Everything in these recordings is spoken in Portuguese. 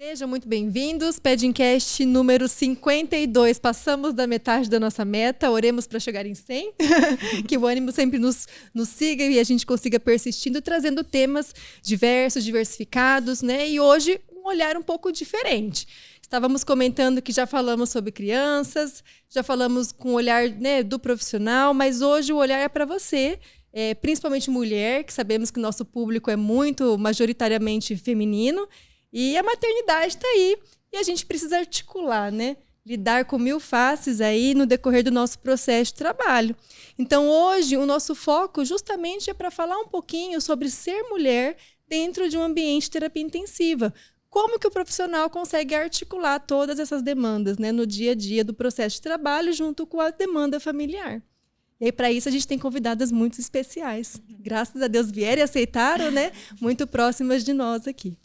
Sejam muito bem-vindos, Pedcast número 52. Passamos da metade da nossa meta, oremos para chegar em 100, que o ânimo sempre nos siga e a gente consiga persistindo, trazendo temas diversos, diversificados, né? E hoje um olhar um pouco diferente. Estávamos comentando que já falamos sobre crianças, já falamos com o olhar, né, do profissional, mas hoje o olhar é para você, principalmente mulher, que sabemos que o nosso público é muito majoritariamente feminino. E a maternidade está aí. E a gente precisa articular, né? Lidar com mil faces aí no decorrer do nosso processo de trabalho. Então, hoje, o nosso foco justamente é para falar um pouquinho sobre ser mulher dentro de um ambiente de terapia intensiva. Como que o profissional consegue articular todas essas demandas, né, no dia a dia do processo de trabalho junto com a demanda familiar. E aí, para isso, a gente tem convidadas muito especiais. Graças a Deus vieram e aceitaram, né? Muito próximas de nós aqui.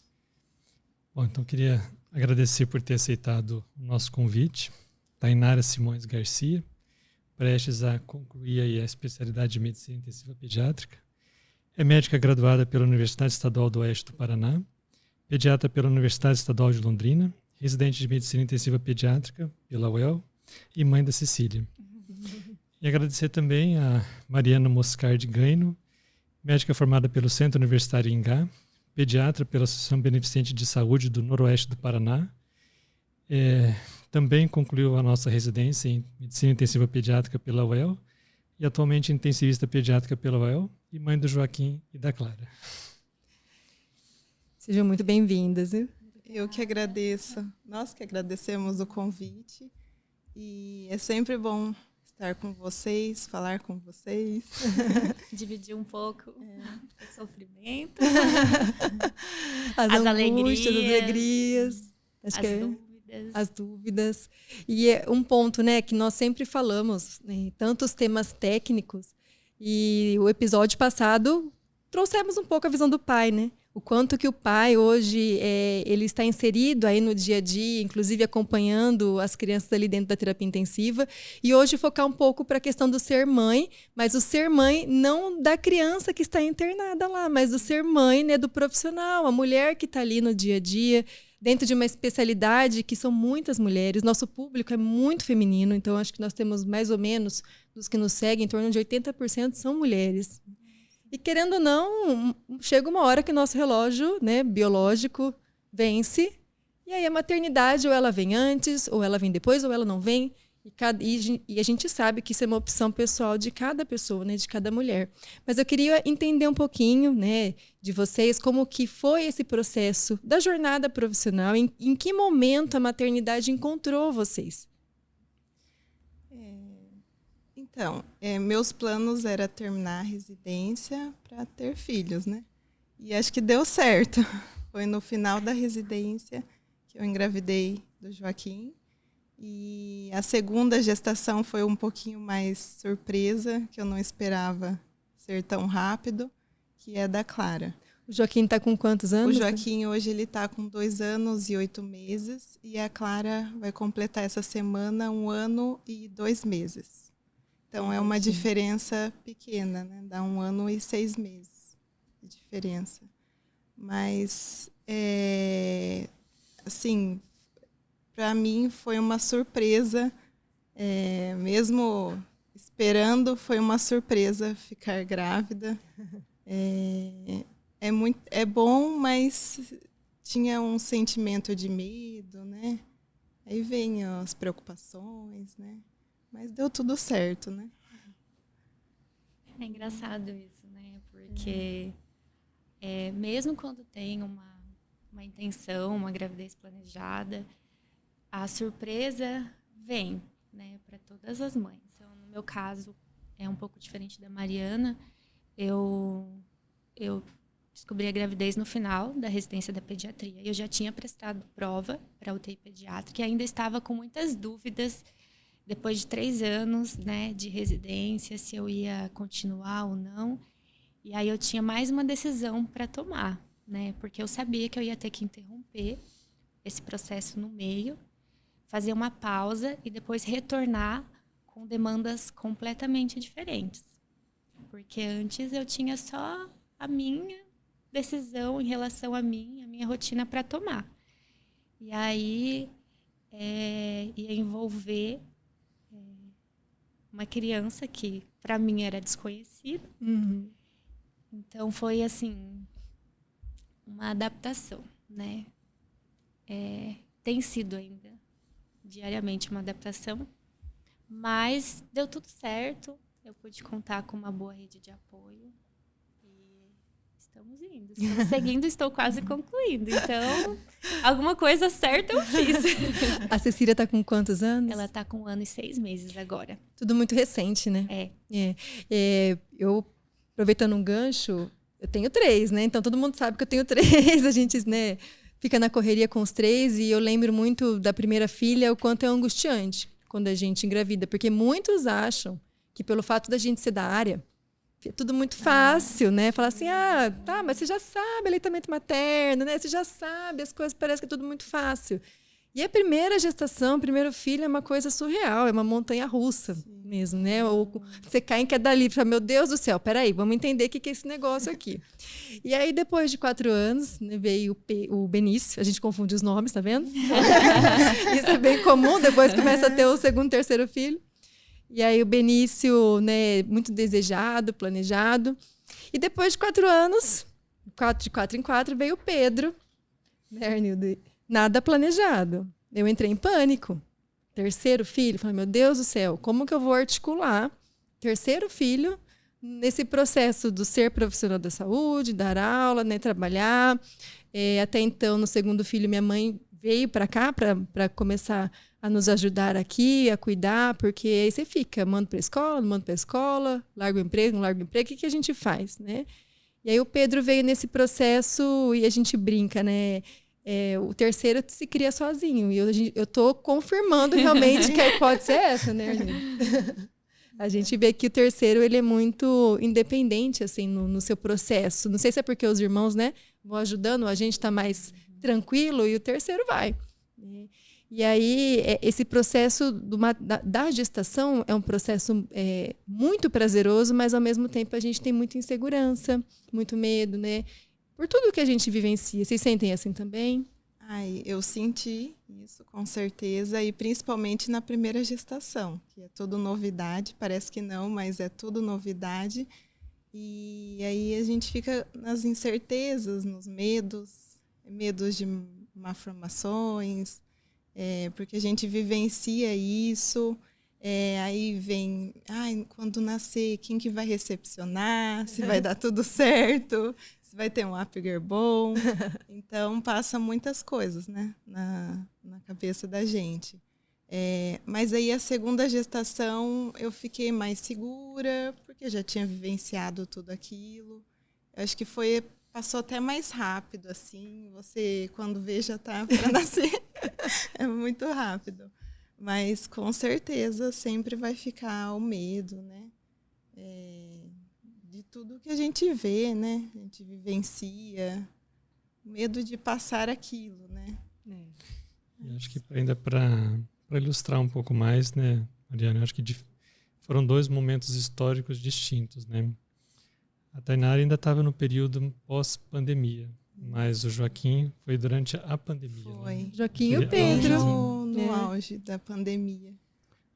Bom, então queria agradecer por ter aceitado o nosso convite. Tainara Simões Garcia, prestes a concluir aí a especialidade de Medicina Intensiva Pediátrica. É médica graduada pela Universidade Estadual do Oeste do Paraná, pediatra pela Universidade Estadual de Londrina, residente de Medicina Intensiva Pediátrica pela UEL e mãe da Cecília. E agradecer também a Mariana Moscardi Gaino, médica formada pelo Centro Universitário Ingá, pediatra pela Associação Beneficente de Saúde do Noroeste do Paraná. Também concluiu a nossa residência em Medicina Intensiva Pediátrica pela UEL e atualmente intensivista pediátrica pela UEL e mãe do Joaquim e da Clara. Sejam muito bem-vindas. Eu que agradeço. Nós que agradecemos o convite e é sempre bom estar com vocês, falar com vocês. Dividir um pouco o sofrimento, as alegrias, as alegrias, as dúvidas. E é um ponto, né, que nós sempre falamos, né, tantos temas técnicos, e o episódio passado trouxemos um pouco a visão do pai, né? O quanto que o pai hoje ele está inserido aí no dia a dia, inclusive acompanhando as crianças ali dentro da terapia intensiva. E hoje focar um pouco para a questão do ser mãe, mas o ser mãe não da criança que está internada lá, mas do ser mãe, né, do profissional, a mulher que está ali no dia a dia, dentro de uma especialidade que são muitas mulheres. Nosso público é muito feminino, então acho que nós temos mais ou menos, dos que nos seguem, em torno de 80% são mulheres. E querendo ou não, chega uma hora que o nosso relógio, né, biológico vence. E aí a maternidade ou ela vem antes, ou ela vem depois, ou ela não vem. E a gente sabe que isso é uma opção pessoal de cada pessoa, né, de cada mulher. Mas eu queria entender um pouquinho, né, de vocês, como que foi esse processo da jornada profissional, em que momento a maternidade encontrou vocês? Então, meus planos era terminar a residência para ter filhos, né? E acho que deu certo. Foi no final da residência que eu engravidei do Joaquim. E a segunda gestação foi um pouquinho mais surpresa, que eu não esperava ser tão rápido, que é da Clara. O Joaquim está com quantos anos? O Joaquim hoje ele está com 2 anos e 8 meses. E a Clara vai completar essa semana 1 ano e 2 meses. Então, é uma diferença pequena, né? Dá 1 ano e 6 meses de diferença. Mas, assim, para mim foi uma surpresa, mesmo esperando, foi uma surpresa ficar grávida. É bom, mas tinha um sentimento de medo, né? Aí vem as preocupações, né? Mas deu tudo certo, né? É engraçado isso, né? Porque mesmo quando tem uma intenção, uma gravidez planejada, a surpresa vem, né, para todas as mães. Então, no meu caso, é um pouco diferente da Mariana. Eu descobri a gravidez no final da residência da pediatria. Eu já tinha prestado prova para UTI pediátrica e ainda estava com muitas dúvidas depois de 3 anos, né, de residência, se eu ia continuar ou não. E aí eu tinha mais uma decisão para tomar, né, porque eu sabia que eu ia ter que interromper esse processo no meio, fazer uma pausa e depois retornar com demandas completamente diferentes. Porque antes eu tinha só a minha decisão em relação a mim, a minha rotina para tomar. E aí ia envolver uma criança que para mim era desconhecida. Uhum. Então foi assim uma adaptação, né? Tem sido ainda diariamente uma adaptação, mas deu tudo certo. Eu pude contar com uma boa rede de apoio e estamos seguindo, estou quase concluindo. Então, alguma coisa certa eu fiz. A Cecília está com quantos anos? Ela está com 1 ano e 6 meses agora. Tudo muito recente, né? Eu, aproveitando um gancho, eu tenho 3, né? Então, todo mundo sabe que eu tenho 3. A gente, né, fica na correria com os 3. E eu lembro muito da primeira filha, o quanto é angustiante quando a gente engravida. Porque muitos acham que pelo fato da gente ser da área, é tudo muito fácil, né? Falar assim, tá, mas você já sabe aleitamento materno, né? Você já sabe, as coisas parecem que é tudo muito fácil. E a primeira gestação, o primeiro filho é uma coisa surreal, é uma montanha-russa mesmo, né? Ou você cai em queda livre, fala, meu Deus do céu, peraí, vamos entender o que é esse negócio aqui. E aí, depois de 4 anos, né, veio o Benício, a gente confunde os nomes, tá vendo? Isso é bem comum, depois começa a ter o 2º, 3º filho. E aí o Benício, né, muito desejado, planejado. E depois de 4 anos, de 4 em 4, veio o Pedro, né, Arnildo? Nada planejado. Eu entrei em pânico. 3º filho, falei, meu Deus do céu, como que eu vou articular 3º filho nesse processo do ser profissional da saúde, dar aula, né, trabalhar. Até então, no 2º filho, minha mãe veio para cá para começar a nos ajudar aqui, a cuidar, porque aí você fica, mando para a escola, não mando para a escola, largo o emprego, não largo o emprego, o que a gente faz, né? E aí o Pedro veio nesse processo e a gente brinca, né? O 3º se cria sozinho. E eu tô confirmando realmente que a hipótese é essa, né, Arlindo? A gente vê que o 3º, ele é muito independente, assim, no seu processo. Não sei se é porque os irmãos, né, vão ajudando, a gente tá mais tranquilo e o 3º vai. E aí, esse processo da gestação é um processo muito prazeroso, mas, ao mesmo tempo, a gente tem muita insegurança, muito medo, né? Por tudo que a gente vivencia. Vocês sentem assim também? Eu senti isso, com certeza, e principalmente na primeira gestação, que é tudo novidade, parece que não, mas é tudo novidade. E aí a gente fica nas incertezas, nos medos de malformações, porque a gente vivencia isso, aí vem, quando nascer, quem que vai recepcionar, se vai dar tudo certo, se vai ter um Apgar bom. Então, passa muitas coisas, né, na cabeça da gente. Mas aí a 2ª gestação eu fiquei mais segura, porque eu já tinha vivenciado tudo aquilo. Eu acho que passou até mais rápido, assim. Você, quando vê, já está para nascer. É muito rápido. Mas, com certeza, sempre vai ficar o medo, né? De tudo que a gente vê, né? A gente vivencia. O medo de passar aquilo, né? Eu acho que ainda para ilustrar um pouco mais, né, Mariana, eu acho que foram 2 momentos históricos distintos, né? A Tainara ainda estava no período pós-pandemia, mas o Joaquim foi durante a pandemia. Foi. Né? Joaquim e o Pedro. No auge da pandemia.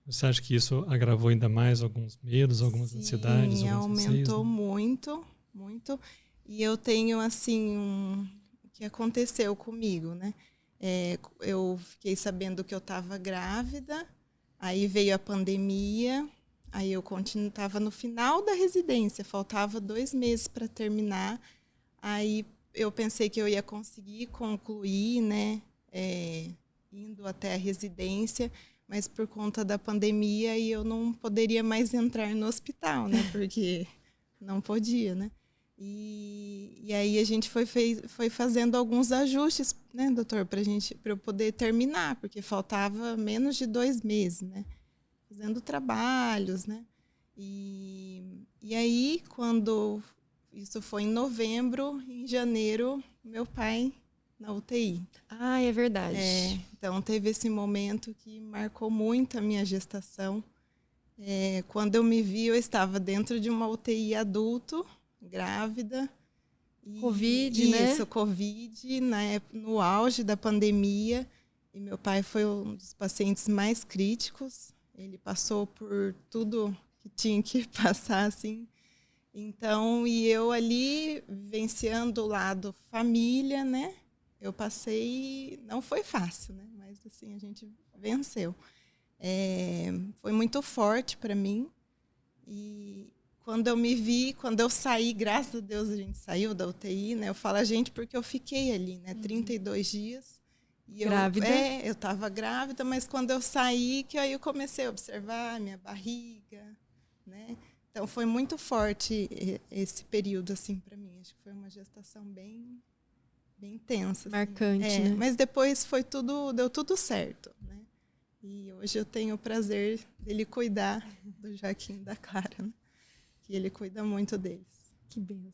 Você acha que isso agravou ainda mais alguns medos, algumas ansiedades? Sim, aumentou né? muito, muito. E eu tenho, assim, o que aconteceu comigo, né? Eu fiquei sabendo que eu estava grávida, aí veio a pandemia, aí eu estava no final da residência, faltava 2 meses para terminar, aí eu pensei que eu ia conseguir concluir, né, indo até a residência, mas por conta da pandemia eu não poderia mais entrar no hospital, né, porque não podia, né. E aí a gente foi fazendo alguns ajustes, né, doutor, para eu poder terminar, porque faltava menos de 2 meses, né, fazendo trabalhos, né. E aí, quando isso foi em novembro, em janeiro, meu pai na UTI. É verdade. Então, teve esse momento que marcou muito a minha gestação. Quando eu me vi, eu estava dentro de uma UTI adulto, grávida. Covid, né? Isso, Covid, no auge da pandemia. E meu pai foi um dos pacientes mais críticos. Ele passou por tudo que tinha que passar, assim. Então, e eu ali, vivenciando o lado família, né? Eu passei... Não foi fácil, né? Mas, assim, a gente venceu. Foi muito forte para mim. E quando eu me vi, quando eu saí, graças a Deus a gente saiu da UTI, né? Eu falo a gente porque eu fiquei ali, né? 32 dias. E grávida? Eu estava grávida, mas quando eu saí, que aí eu comecei a observar a minha barriga, né? Então foi muito forte esse período assim para mim. Acho que foi uma gestação bem intensa, marcante, assim. né? Mas depois deu tudo certo, né? E hoje eu tenho o prazer dele cuidar do Joaquim e da Clara, né? Que ele cuida muito deles. Que benção.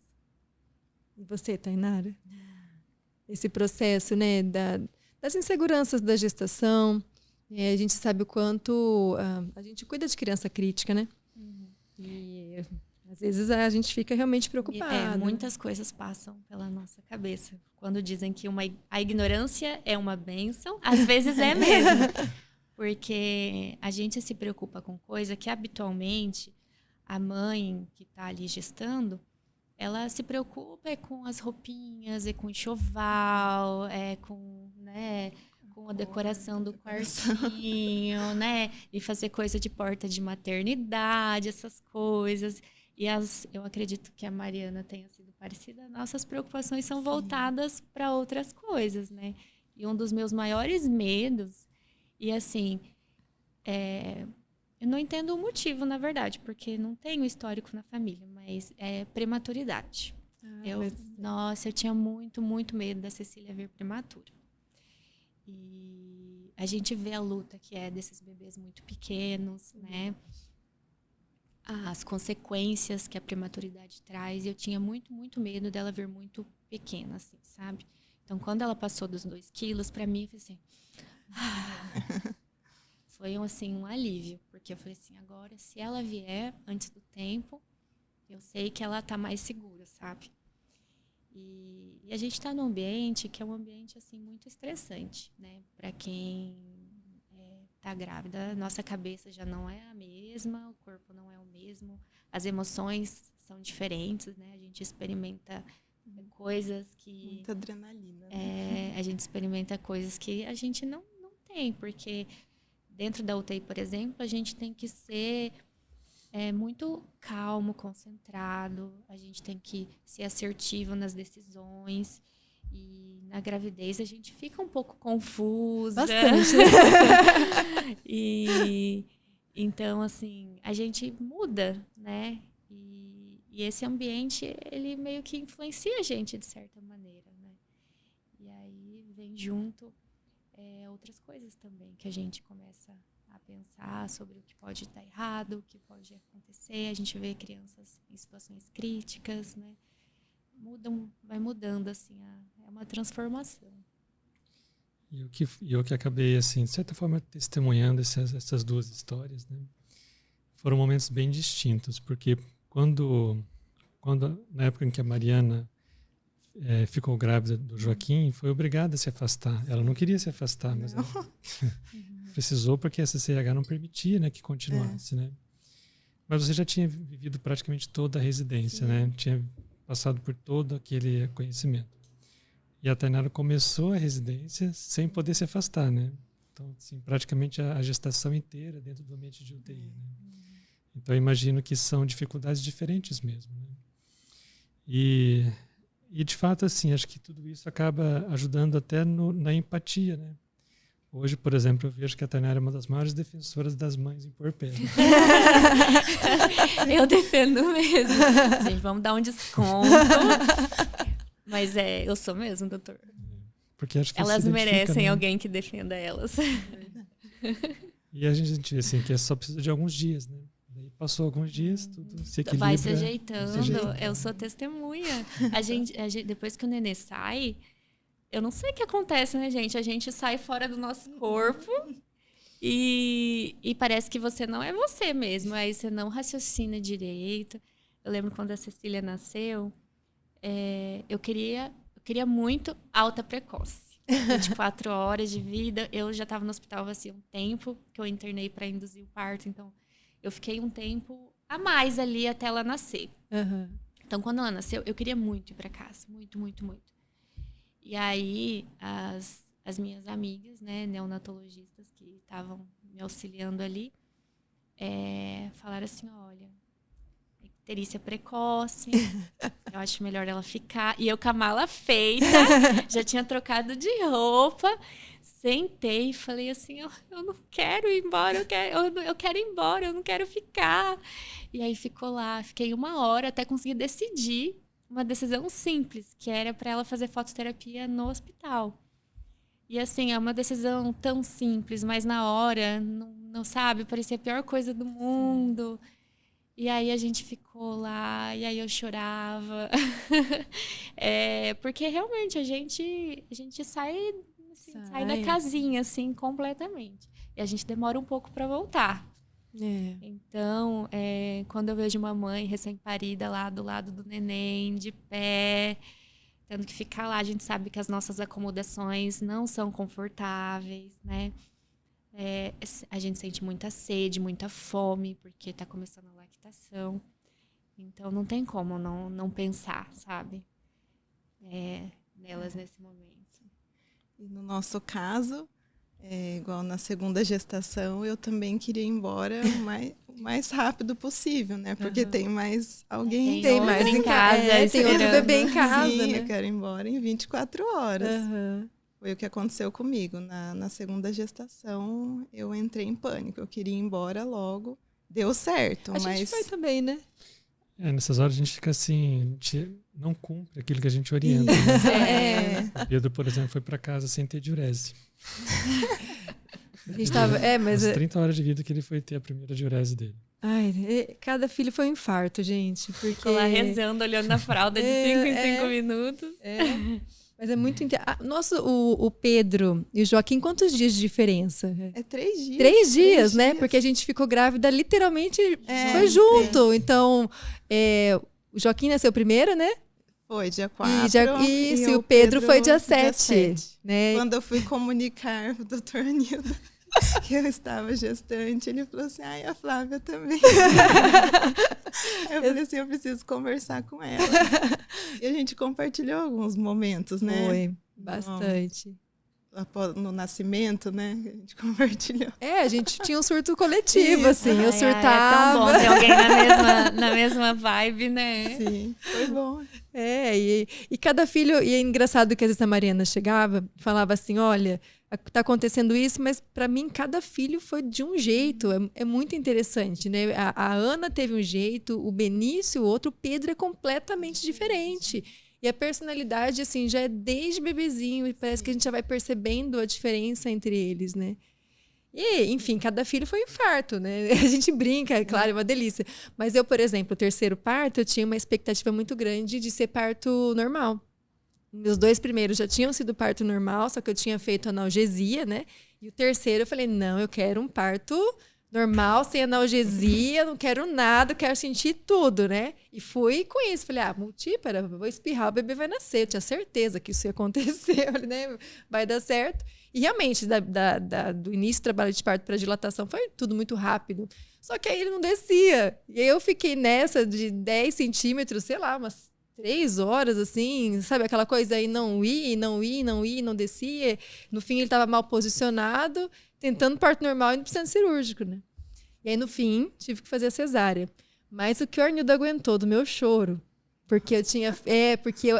E você, Tainara? Esse processo, né, das inseguranças da gestação, a gente sabe o quanto a gente cuida de criança crítica, né? E às vezes a gente fica realmente preocupada. Muitas coisas passam pela nossa cabeça. Quando dizem que a ignorância é uma bênção, às vezes é mesmo. Porque a gente se preocupa com coisa que habitualmente a mãe que está ali gestando, ela se preocupa com as roupinhas, com o enxoval, com a decoração do quartinho, né? E fazer coisa de porta de maternidade, essas coisas. E eu acredito que a Mariana tenha sido parecida. Nossas preocupações são voltadas para outras coisas, né? E um dos meus maiores medos, e assim, eu não entendo o motivo, na verdade, porque não tenho histórico na família, mas é prematuridade. Nossa, eu tinha muito, muito medo da Cecília vir prematura. E a gente vê a luta que é desses bebês muito pequenos, né? As consequências que a prematuridade traz. Eu tinha muito, muito medo dela vir muito pequena, assim, sabe? Então, quando ela passou dos 2 quilos, para mim, foi assim... Foi assim, um alívio, porque eu falei assim, agora, se ela vier antes do tempo, eu sei que ela está mais segura, sabe? E a gente está num ambiente que é um ambiente assim, muito estressante, né? Para quem está grávida, nossa cabeça já não é a mesma, o corpo não é o mesmo, as emoções são diferentes, né? A gente experimenta coisas que... Muita adrenalina. Né? A gente experimenta coisas que a gente não tem, porque... Dentro da UTI, por exemplo, a gente tem que ser muito calmo, concentrado. A gente tem que ser assertivo nas decisões. E na gravidez a gente fica um pouco confusa. Bastante. Então, assim, a gente muda, né? E esse ambiente, ele meio que influencia a gente de certa maneira, né? E aí vem junto... outras coisas também que a gente começa a pensar sobre o que pode dar errado, o que pode acontecer. A gente vê crianças em situações críticas, né? Vai mudando, assim, é uma transformação. E eu que acabei, assim, de certa forma, testemunhando essas 2 histórias, né? Foram momentos bem distintos, porque quando na época em que a Mariana ficou grávida do Joaquim, foi obrigada a se afastar. Ela não queria se afastar, mas ela precisou porque a CCH não permitia, né, que continuasse, né? Mas você já tinha vivido praticamente toda a residência, né? Tinha passado por todo aquele conhecimento. E a Tainara começou a residência sem poder se afastar, né? Então, assim, praticamente a gestação inteira dentro do ambiente de UTI, né? Então, eu imagino que são dificuldades diferentes mesmo, né? E, de fato, assim, acho que tudo isso acaba ajudando até na empatia, né? Hoje, por exemplo, eu vejo que a Tainara é uma das maiores defensoras das mães em puerpério. Eu defendo mesmo. Gente, vamos dar um desconto. Mas eu sou mesmo, doutor. Porque acho que elas merecem, né, né? alguém que defenda elas. E a gente assim, que só precisa de alguns dias, né? Daí passou alguns dias, tudo se equilibra. Vai se ajeitando. Eu sou testemunha. A gente, depois que o nenê sai, eu não sei o que acontece, né, gente? A gente sai fora do nosso corpo e parece que você não é você mesmo. Aí você não raciocina direito. Eu lembro quando a Cecília nasceu, eu queria muito alta precoce. 24 horas de vida. Eu já estava no hospital assim, um tempo que eu internei para induzir o parto. Então, eu fiquei um tempo a mais ali até ela nascer. Uhum. Então, quando ela nasceu, eu queria muito ir para casa. Muito, muito, muito. E aí, as minhas amigas, né, neonatologistas que estavam me auxiliando ali, falaram assim, olha, icterícia precoce, eu acho melhor ela ficar. E eu com a mala feita, já tinha trocado de roupa, sentei e falei assim, eu não quero ir embora, eu quero ir embora, eu não quero ficar. E aí ficou lá, fiquei 1 hora até conseguir decidir uma decisão simples, que era para ela fazer fototerapia no hospital. E assim, é uma decisão tão simples, mas na hora, não sabe, parecia a pior coisa do mundo. E aí a gente ficou lá, e aí eu chorava. Porque realmente a gente sai, assim, sai da casinha, assim, completamente. E a gente demora um pouco para voltar. Então, quando eu vejo uma mãe recém-parida lá do lado do neném, de pé, tendo que ficar lá, a gente sabe que as nossas acomodações não são confortáveis, né? A gente sente muita sede, muita fome, porque está começando a lactação. Então, não tem como não pensar, sabe? Nelas nesse momento. E no nosso caso, igual na segunda gestação, eu também queria ir embora o mais rápido possível, né? Porque tem mais alguém. Tem mais em casa. Tem outro bebê em casa, Sim, né? eu quero ir embora em 24 horas. Foi o que aconteceu comigo. Na segunda gestação, eu entrei em pânico. Eu queria ir embora logo. Deu certo, mas... A gente foi também, né? Nessas horas a gente fica assim, a gente não cumpre aquilo que a gente orienta. Isso, né? O Pedro, por exemplo, foi para casa sem ter diurese. A gente tava, mas... As 30 horas de vida que ele foi ter a primeira diurese dele. Ai, cada filho foi um infarto, gente. Porque... Ficou lá rezando, olhando na fralda de 5 em 5 minutos. Mas é muito... o Pedro e o Joaquim, quantos dias de diferença? 3 dias. 3 dias, né? Porque a gente ficou grávida, literalmente, foi junto. Então, o Joaquim nasceu primeiro, né? Foi, dia 4. Isso, e o Pedro foi dia 7. Né? Quando eu fui comunicar pro doutor Nildo que eu estava gestante, ele falou assim, a Flávia também. Eu falei assim, eu preciso conversar com ela. E a gente compartilhou alguns momentos, né? Foi, bastante. No nascimento, né? A gente compartilhou. A gente tinha um surto coletivo, assim. Eu surtava. É tão bom ter alguém na mesma vibe, né? Sim, foi bom. E cada filho... E é engraçado que às vezes a Mariana chegava, falava assim, olha, tá acontecendo isso, mas para mim cada filho foi de um jeito. É muito interessante, né? A Ana teve um jeito, o Benício, o outro, o Pedro é completamente diferente. E a personalidade, assim, já é desde bebezinho, e parece que a gente já vai percebendo a diferença entre eles, né? E, enfim, cada filho foi um infarto, né? A gente brinca, é claro, é uma delícia. Mas eu, por exemplo, o terceiro parto, eu tinha uma expectativa muito grande de ser parto normal. Meus 2 primeiros já tinham sido parto normal, só que eu tinha feito analgesia, né? E o terceiro eu falei, não, eu quero um parto normal, sem analgesia, não quero nada, eu quero sentir tudo, né? E fui com isso, falei, multípara, vou espirrar, o bebê vai nascer. Eu tinha certeza que isso ia acontecer, né? Vai dar certo. E realmente, do início do trabalho de parto para dilatação, foi tudo muito rápido. Só que aí ele não descia. E aí eu fiquei nessa de 10 centímetros, sei lá, umas 3 horas, assim, sabe? Aquela coisa aí, não descia. No fim, ele estava mal posicionado, tentando parto normal e indo para o centro cirúrgico, né? E aí, no fim, tive que fazer a cesárea. Mas o que o Arnildo aguentou do meu choro, porque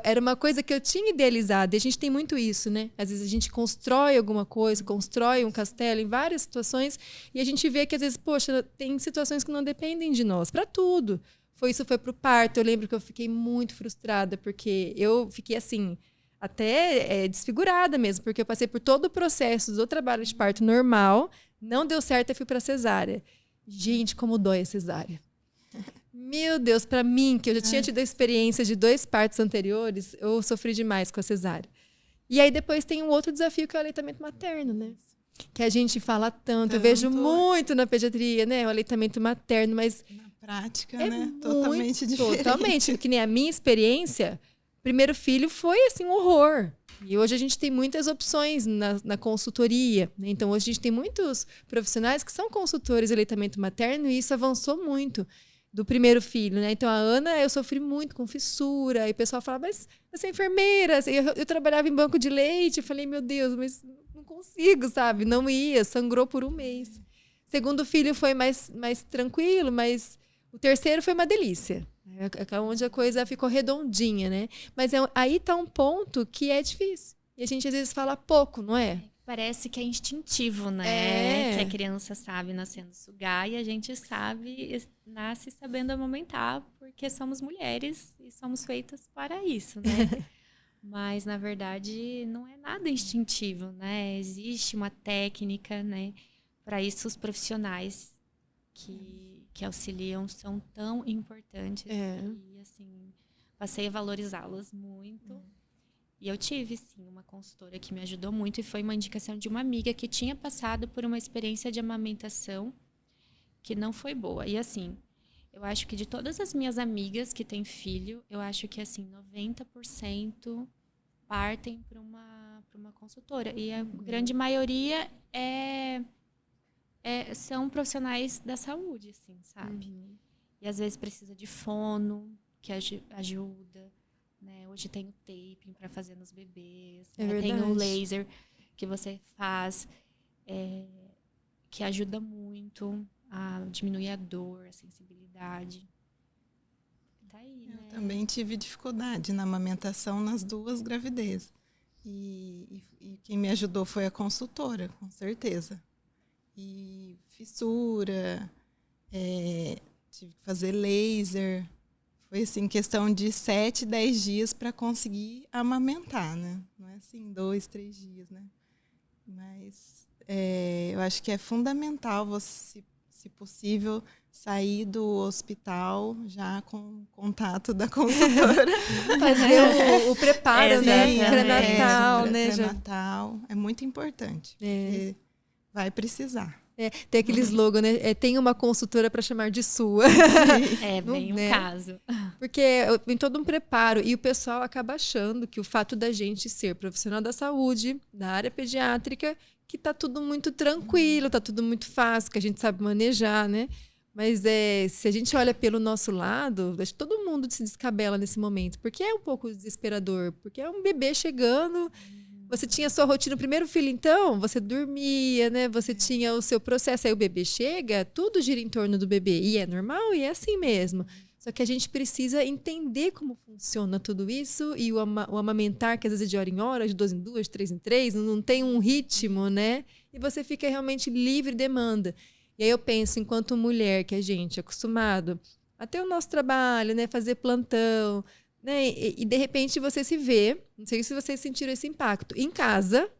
era uma coisa que eu tinha idealizado. E a gente tem muito isso, né? Às vezes a gente constrói alguma coisa, constrói um castelo em várias situações, e a gente vê que, às vezes, poxa, tem situações que não dependem de nós, para tudo. Isso foi pro parto. Eu lembro que eu fiquei muito frustrada, porque eu fiquei assim, até desfigurada mesmo, porque eu passei por todo o processo do trabalho de parto normal, não deu certo, eu fui para cesárea. Gente, como dói a cesárea. Meu Deus, para mim, que eu já tinha tido a experiência de 2 partos anteriores, eu sofri demais com a cesárea. E aí depois tem um outro desafio, que é o aleitamento materno, né? Que a gente fala tanto. Eu vejo muito na pediatria, né? O aleitamento materno, mas... prática, né? Totalmente diferente. Totalmente. Que nem a minha experiência, primeiro filho foi, assim, um horror. E hoje a gente tem muitas opções na consultoria, né? Então, hoje a gente tem muitos profissionais que são consultores de aleitamento materno e isso avançou muito do primeiro filho, né? Então, a Ana, eu sofri muito com fissura. E o pessoal fala, mas você é enfermeira. Eu trabalhava em banco de leite. Eu falei, meu Deus, mas não consigo, sabe? Não ia, sangrou por um mês. Segundo filho foi mais tranquilo, mas o terceiro foi uma delícia. É onde a coisa ficou redondinha, né? Mas aí tá um ponto que é difícil. E a gente às vezes fala pouco, não é? Parece que é instintivo, né? Que a criança sabe nascendo sugar e a gente sabe, nasce sabendo amamentar, porque somos mulheres e somos feitas para isso, né? Mas, na verdade, não é nada instintivo, né? Existe uma técnica, né? Para isso, os profissionais que auxiliam são tão importantes. E, assim, passei a valorizá-las muito. E eu tive, sim, uma consultora que me ajudou muito e foi uma indicação de uma amiga que tinha passado por uma experiência de amamentação que não foi boa. E, assim, eu acho que de todas as minhas amigas que têm filho, eu acho que, assim, 90% partem para uma consultora. E a grande maioria são profissionais da saúde, assim, sabe? E, às vezes, precisa de fono, que ajuda. Né? Hoje tem o taping para fazer nos bebês, né? Tem o laser que você faz, que ajuda muito a diminuir a dor, a sensibilidade. Tá aí, né? Eu também tive dificuldade na amamentação nas 2 gravidezes. E quem me ajudou foi a consultora, com certeza. E fissura, tive que fazer laser. Foi, assim, questão de 7, 10 dias para conseguir amamentar, né? Não é assim, 2, 3 dias, né? Mas eu acho que é fundamental você, se possível, sair do hospital já com contato da consultora. Fazer o preparo, né? Pré-natal, né? Pré-natal. É muito importante. Porque vai precisar. Tem aquele slogan, né? Tem uma consultora para chamar de sua. Bem um caso. Porque tem todo um preparo. E o pessoal acaba achando que o fato da gente ser profissional da saúde, da área pediátrica, que tá tudo muito tranquilo, tá tudo muito fácil, que a gente sabe manejar, né? Mas se a gente olha pelo nosso lado, acho que todo mundo se descabela nesse momento. Porque é um pouco desesperador. Porque é um bebê chegando... Você tinha a sua rotina, o primeiro filho, então, você dormia, né? Você tinha o seu processo. Aí o bebê chega, tudo gira em torno do bebê. E é normal, e é assim mesmo. Só que a gente precisa entender como funciona tudo isso. E o amamentar, que às vezes é de hora em hora, de 2 em 2, 3 em 3, não tem um ritmo, né? E você fica realmente livre demanda. E aí eu penso, enquanto mulher, que a gente é acostumado a ter o nosso trabalho, né? Fazer plantão... Né? E de repente você se vê, não sei se vocês sentiram esse impacto, em casa,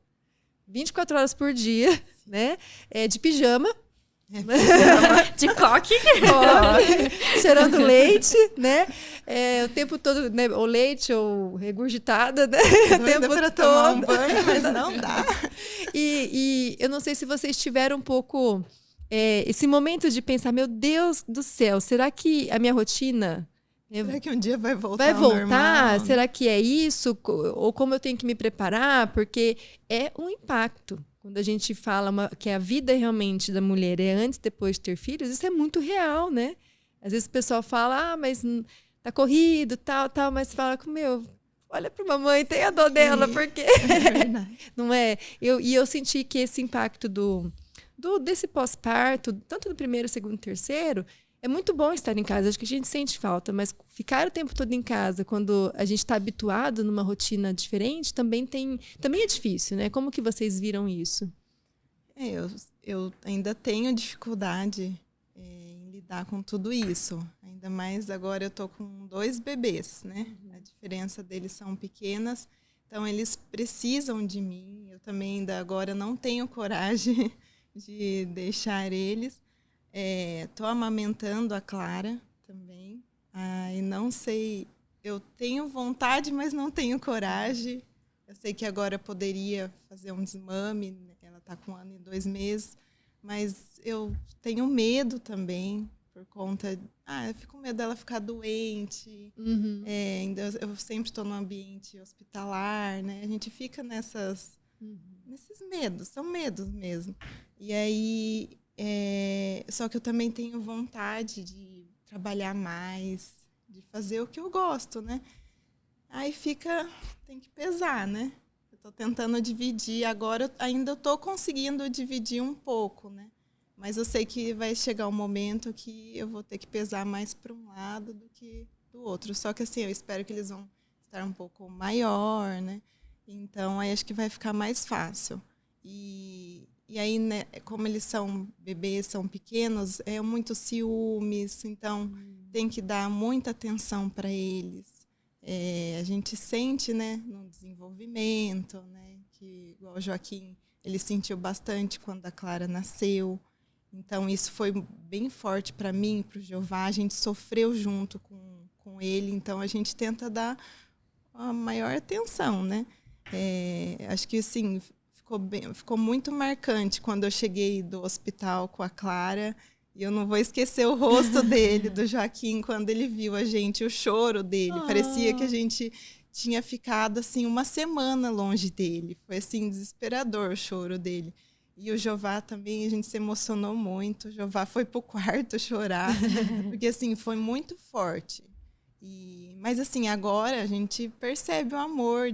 24 horas por dia, né? De pijama. De coque. Cheirando leite, né? O tempo todo, né? Ou leite ou regurgitada, né? O tempo para todo. Tomar um banho, mas não dá. E eu não sei se vocês tiveram um pouco esse momento de pensar, meu Deus do céu, será que a minha rotina... Será que um dia vai voltar? Vai voltar? Normal? Será que é isso? Ou como eu tenho que me preparar? Porque é um impacto. Quando a gente fala que a vida realmente da mulher é antes e depois de ter filhos, isso é muito real, né? Às vezes o pessoal fala, mas tá corrido, tal, mas fala com olha pra mamãe, tem a dor dela, porque... É verdade. Não é? Eu senti que esse impacto desse pós-parto, tanto do primeiro, segundo e terceiro... É muito bom estar em casa, acho que a gente sente falta, mas ficar o tempo todo em casa, quando a gente está habituado numa rotina diferente, também é difícil, né? Como que vocês viram isso? Eu ainda tenho dificuldade em lidar com tudo isso. Ainda mais agora eu estou com 2 bebês, né? A diferença deles são pequenas, então eles precisam de mim. Eu também ainda agora não tenho coragem de deixar eles. Estou amamentando a Clara também. E não sei, eu tenho vontade, mas não tenho coragem. Eu sei que agora poderia fazer um desmame, ela está com 1 ano e 2 meses, mas eu tenho medo também, por conta... eu fico com medo dela ficar doente. Ainda eu sempre estou no ambiente hospitalar, né? A gente fica nesses medos, são medos mesmo. E aí, só que eu também tenho vontade de trabalhar mais, de fazer o que eu gosto, né? Aí tem que pesar, né? Eu estou tentando dividir, agora ainda eu estou conseguindo dividir um pouco, né? Mas eu sei que vai chegar um momento que eu vou ter que pesar mais para um lado do que do outro. Só que assim, eu espero que eles vão estar um pouco maior, né? Então, aí acho que vai ficar mais fácil. E aí, né, como eles são bebês, são pequenos, é muito ciúmes, então tem que dar muita atenção para eles. A gente sente, né, no desenvolvimento, né, que igual o Joaquim, ele sentiu bastante quando a Clara nasceu. Então, isso foi bem forte para mim, para o Jeová. A gente sofreu junto com ele, então a gente tenta dar a maior atenção, né? Acho que, assim, ficou muito marcante quando eu cheguei do hospital com a Clara. E eu não vou esquecer o rosto dele, do Joaquim, quando ele viu a gente, o choro dele. Parecia que a gente tinha ficado, assim, uma semana longe dele. Foi, assim, desesperador o choro dele. E o Jeová também, a gente se emocionou muito. O Jeová foi pro quarto chorar, porque, assim, foi muito forte. Mas, assim, agora a gente percebe o amor,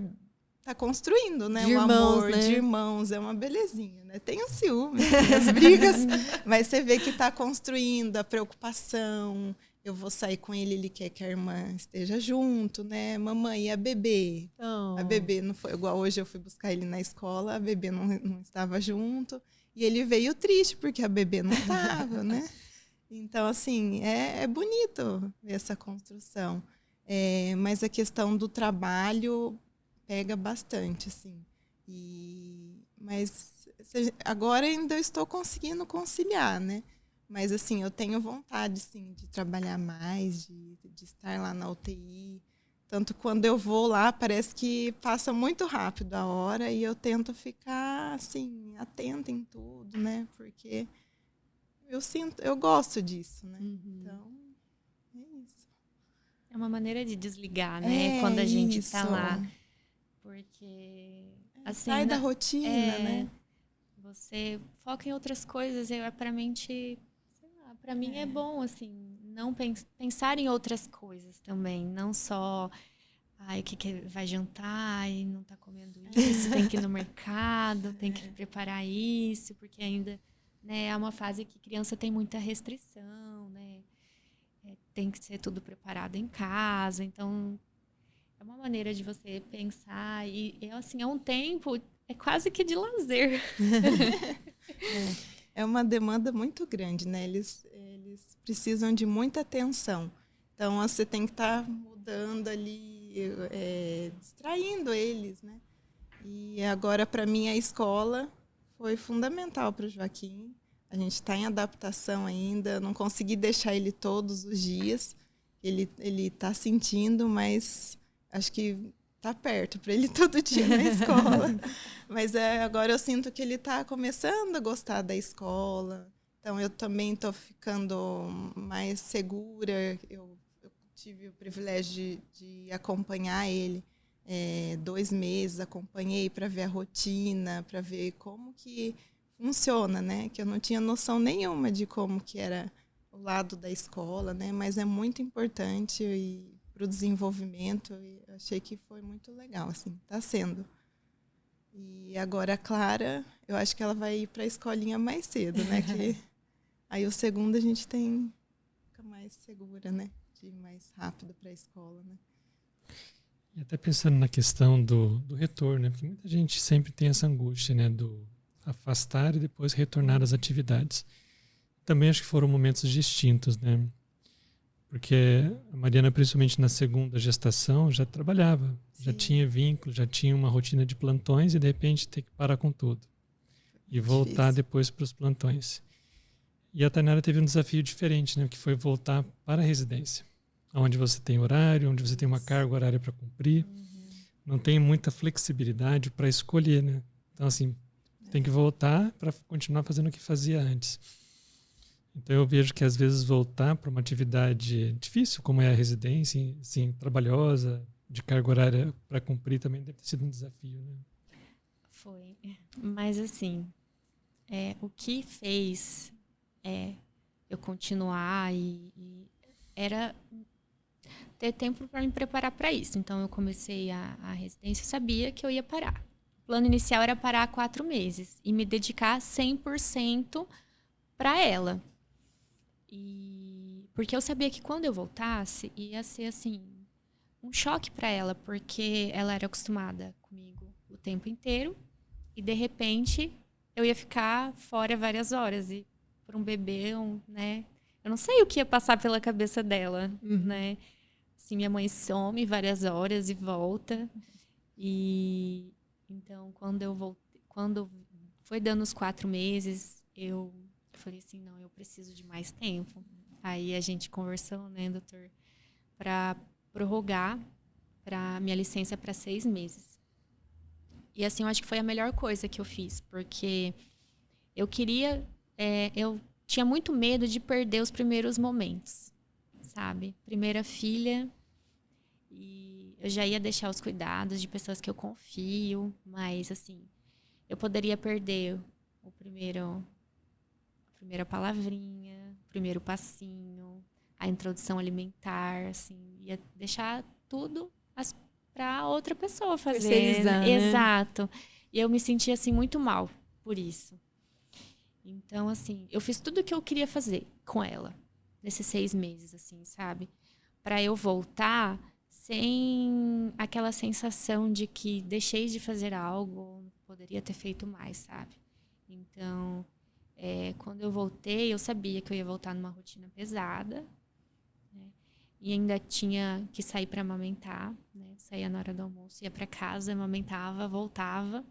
tá construindo, né? De o irmãos, amor né? de irmãos, é uma belezinha, né? Tem os ciúmes, tem as brigas, mas você vê que tá construindo a preocupação. Eu vou sair com ele, ele quer que a irmã esteja junto, né? Mamãe, e a bebê? A bebê não foi igual hoje, eu fui buscar ele na escola, a bebê não estava junto. E ele veio triste, porque a bebê não estava, né? Então, assim, é bonito ver essa construção. Mas a questão do trabalho pega bastante, assim. Mas agora ainda eu estou conseguindo conciliar, né? Mas, assim, eu tenho vontade, sim, de trabalhar mais, de estar lá na UTI. Tanto quando eu vou lá, parece que passa muito rápido a hora e eu tento ficar, assim, atenta em tudo, né? Porque eu gosto disso, né? Então, é isso. É uma maneira de desligar, né? Quando a gente isso. tá lá. Porque, assim... sai da rotina, né? Você foca em outras coisas. Pra mente... Para mim é bom, assim, não pensar em outras coisas também. Não só, o que vai jantar e não tá comendo isso, tem que ir no mercado, tem que preparar isso, porque ainda, né, é uma fase que criança tem muita restrição, né? Tem que ser tudo preparado em casa. Então, é uma maneira de você pensar. E assim, é um tempo, é quase que de lazer. É uma demanda muito grande, né? Eles precisam de muita atenção. Então, você tem que estar mudando ali, distraindo eles, né? E agora, para mim, a escola foi fundamental para o Joaquim. A gente está em adaptação ainda, não consegui deixar ele todos os dias. Ele está sentindo, mas acho que está perto para ele todo dia na escola. Mas agora eu sinto que ele está começando a gostar da escola. Então, eu também estou ficando mais segura. Eu tive o privilégio de acompanhar ele 2 meses. Acompanhei para ver a rotina, para ver como que funciona, né? Que eu não tinha noção nenhuma de como que era o lado da escola, né? Mas é muito importante para o desenvolvimento. E eu achei que foi muito legal, assim, está sendo. E agora a Clara, eu acho que ela vai ir para a escolinha mais cedo, né? Que aí o segundo a gente fica mais segura, né? De ir mais rápido para a escola, né? E até pensando na questão do retorno, né? Porque muita gente sempre tem essa angústia, né? Do afastar e depois retornar às atividades. Também acho que foram momentos distintos, né? Porque a Mariana, principalmente na segunda gestação, já trabalhava, já tinha vínculo, já tinha uma rotina de plantões e de repente ter que parar com tudo e voltar depois para os plantões. E a Tainara teve um desafio diferente, né? Que foi voltar para a residência, onde você tem horário, onde você tem uma carga horária para cumprir, não tem muita flexibilidade para escolher, né? Então, assim, tem que voltar para continuar fazendo o que fazia antes. Então eu vejo que às vezes voltar para uma atividade difícil, como é a residência, assim, trabalhosa, de carga horária para cumprir, também deve ter sido um desafio, né? Foi. Mas assim, o que fez eu continuar e era ter tempo para me preparar para isso. Então eu comecei a residência e sabia que eu ia parar. O plano inicial era parar 4 meses e me dedicar 100% para ela. Porque eu sabia que quando eu voltasse ia ser assim um choque para ela, porque ela era acostumada comigo o tempo inteiro e de repente eu ia ficar fora várias horas e por um bebê, né? Eu não sei o que ia passar pela cabeça dela, né? Assim, minha mãe some várias horas e volta. E então quando foi dando os 4 meses, eu falei assim, não, eu preciso de mais tempo. Aí a gente conversou, né, doutor, para prorrogar para minha licença para 6 meses. E assim, eu acho que foi a melhor coisa que eu fiz, porque eu tinha muito medo de perder os primeiros momentos, sabe? Primeira filha, e eu já ia deixar os cuidados de pessoas que eu confio, mas assim, eu poderia perder a primeira palavrinha, o primeiro passinho, a introdução alimentar, assim, ia deixar tudo para outra pessoa fazer. Terceirizar, né? Exato. E eu me sentia assim muito mal por isso. Então, assim, eu fiz tudo o que eu queria fazer com ela nesses 6 meses, assim, sabe? Para eu voltar sem aquela sensação de que deixei de fazer algo, poderia ter feito mais, sabe? Então, quando eu voltei, eu sabia que eu ia voltar numa rotina pesada, né? E ainda tinha que sair para amamentar, né? Saía na hora do almoço, ia para casa, amamentava, voltava.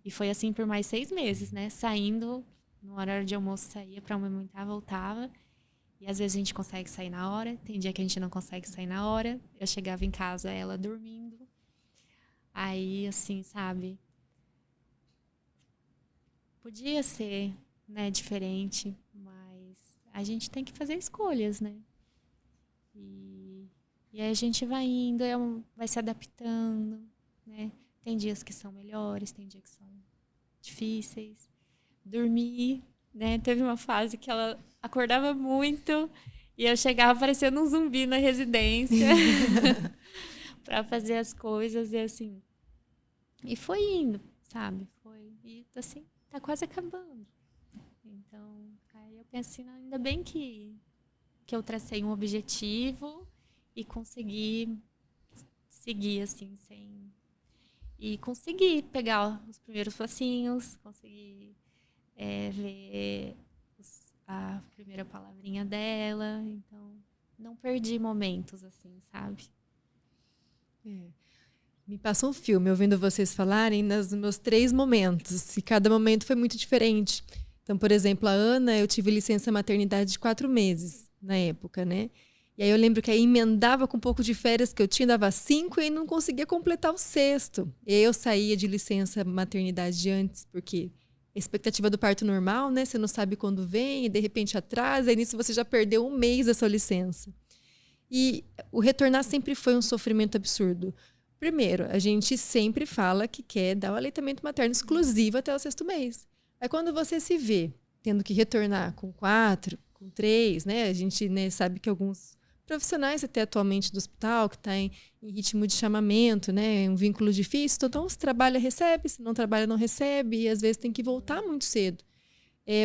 E foi assim por mais 6 meses, né? Saindo, no horário de almoço, saía para amamentar, voltava. E às vezes a gente consegue sair na hora, tem dia que a gente não consegue sair na hora. Eu chegava em casa, ela dormindo. Aí, assim, sabe? Podia ser, né, diferente, mas a gente tem que fazer escolhas, né? E aí a gente vai indo, vai se adaptando, né? Tem dias que são melhores, tem dias que são difíceis. Dormir, né? Teve uma fase que ela acordava muito e eu chegava parecendo um zumbi na residência para fazer as coisas e assim. E foi indo, sabe? E assim, tá quase acabando. Então, aí eu penso assim, ainda bem que eu tracei um objetivo e consegui seguir assim, e consegui pegar os primeiros passinhos, consegui ver a primeira palavrinha dela. Então, não perdi momentos, assim, sabe? Me passa um filme ouvindo vocês falarem nos meus 3 momentos. E cada momento foi muito diferente. Então, por exemplo, a Ana, eu tive licença maternidade de 4 meses na época, né? E aí eu lembro que aí emendava com um pouco de férias que eu tinha, dava 5 e não conseguia completar o 6º. E aí eu saía de licença maternidade antes, porque a expectativa do parto normal, né? Você não sabe quando vem e de repente atrasa, e nisso você já perdeu 1 mês da sua licença. E o retornar sempre foi um sofrimento absurdo. Primeiro, a gente sempre fala que quer dar o aleitamento materno exclusivo até o 6º mês. Aí quando você se vê tendo que retornar com 4, com 3, né? A gente, né, sabe que alguns profissionais até atualmente do hospital, que está em ritmo de chamamento, né? Um vínculo difícil. Então, se trabalha, recebe. Se não trabalha, não recebe. E às vezes tem que voltar muito cedo.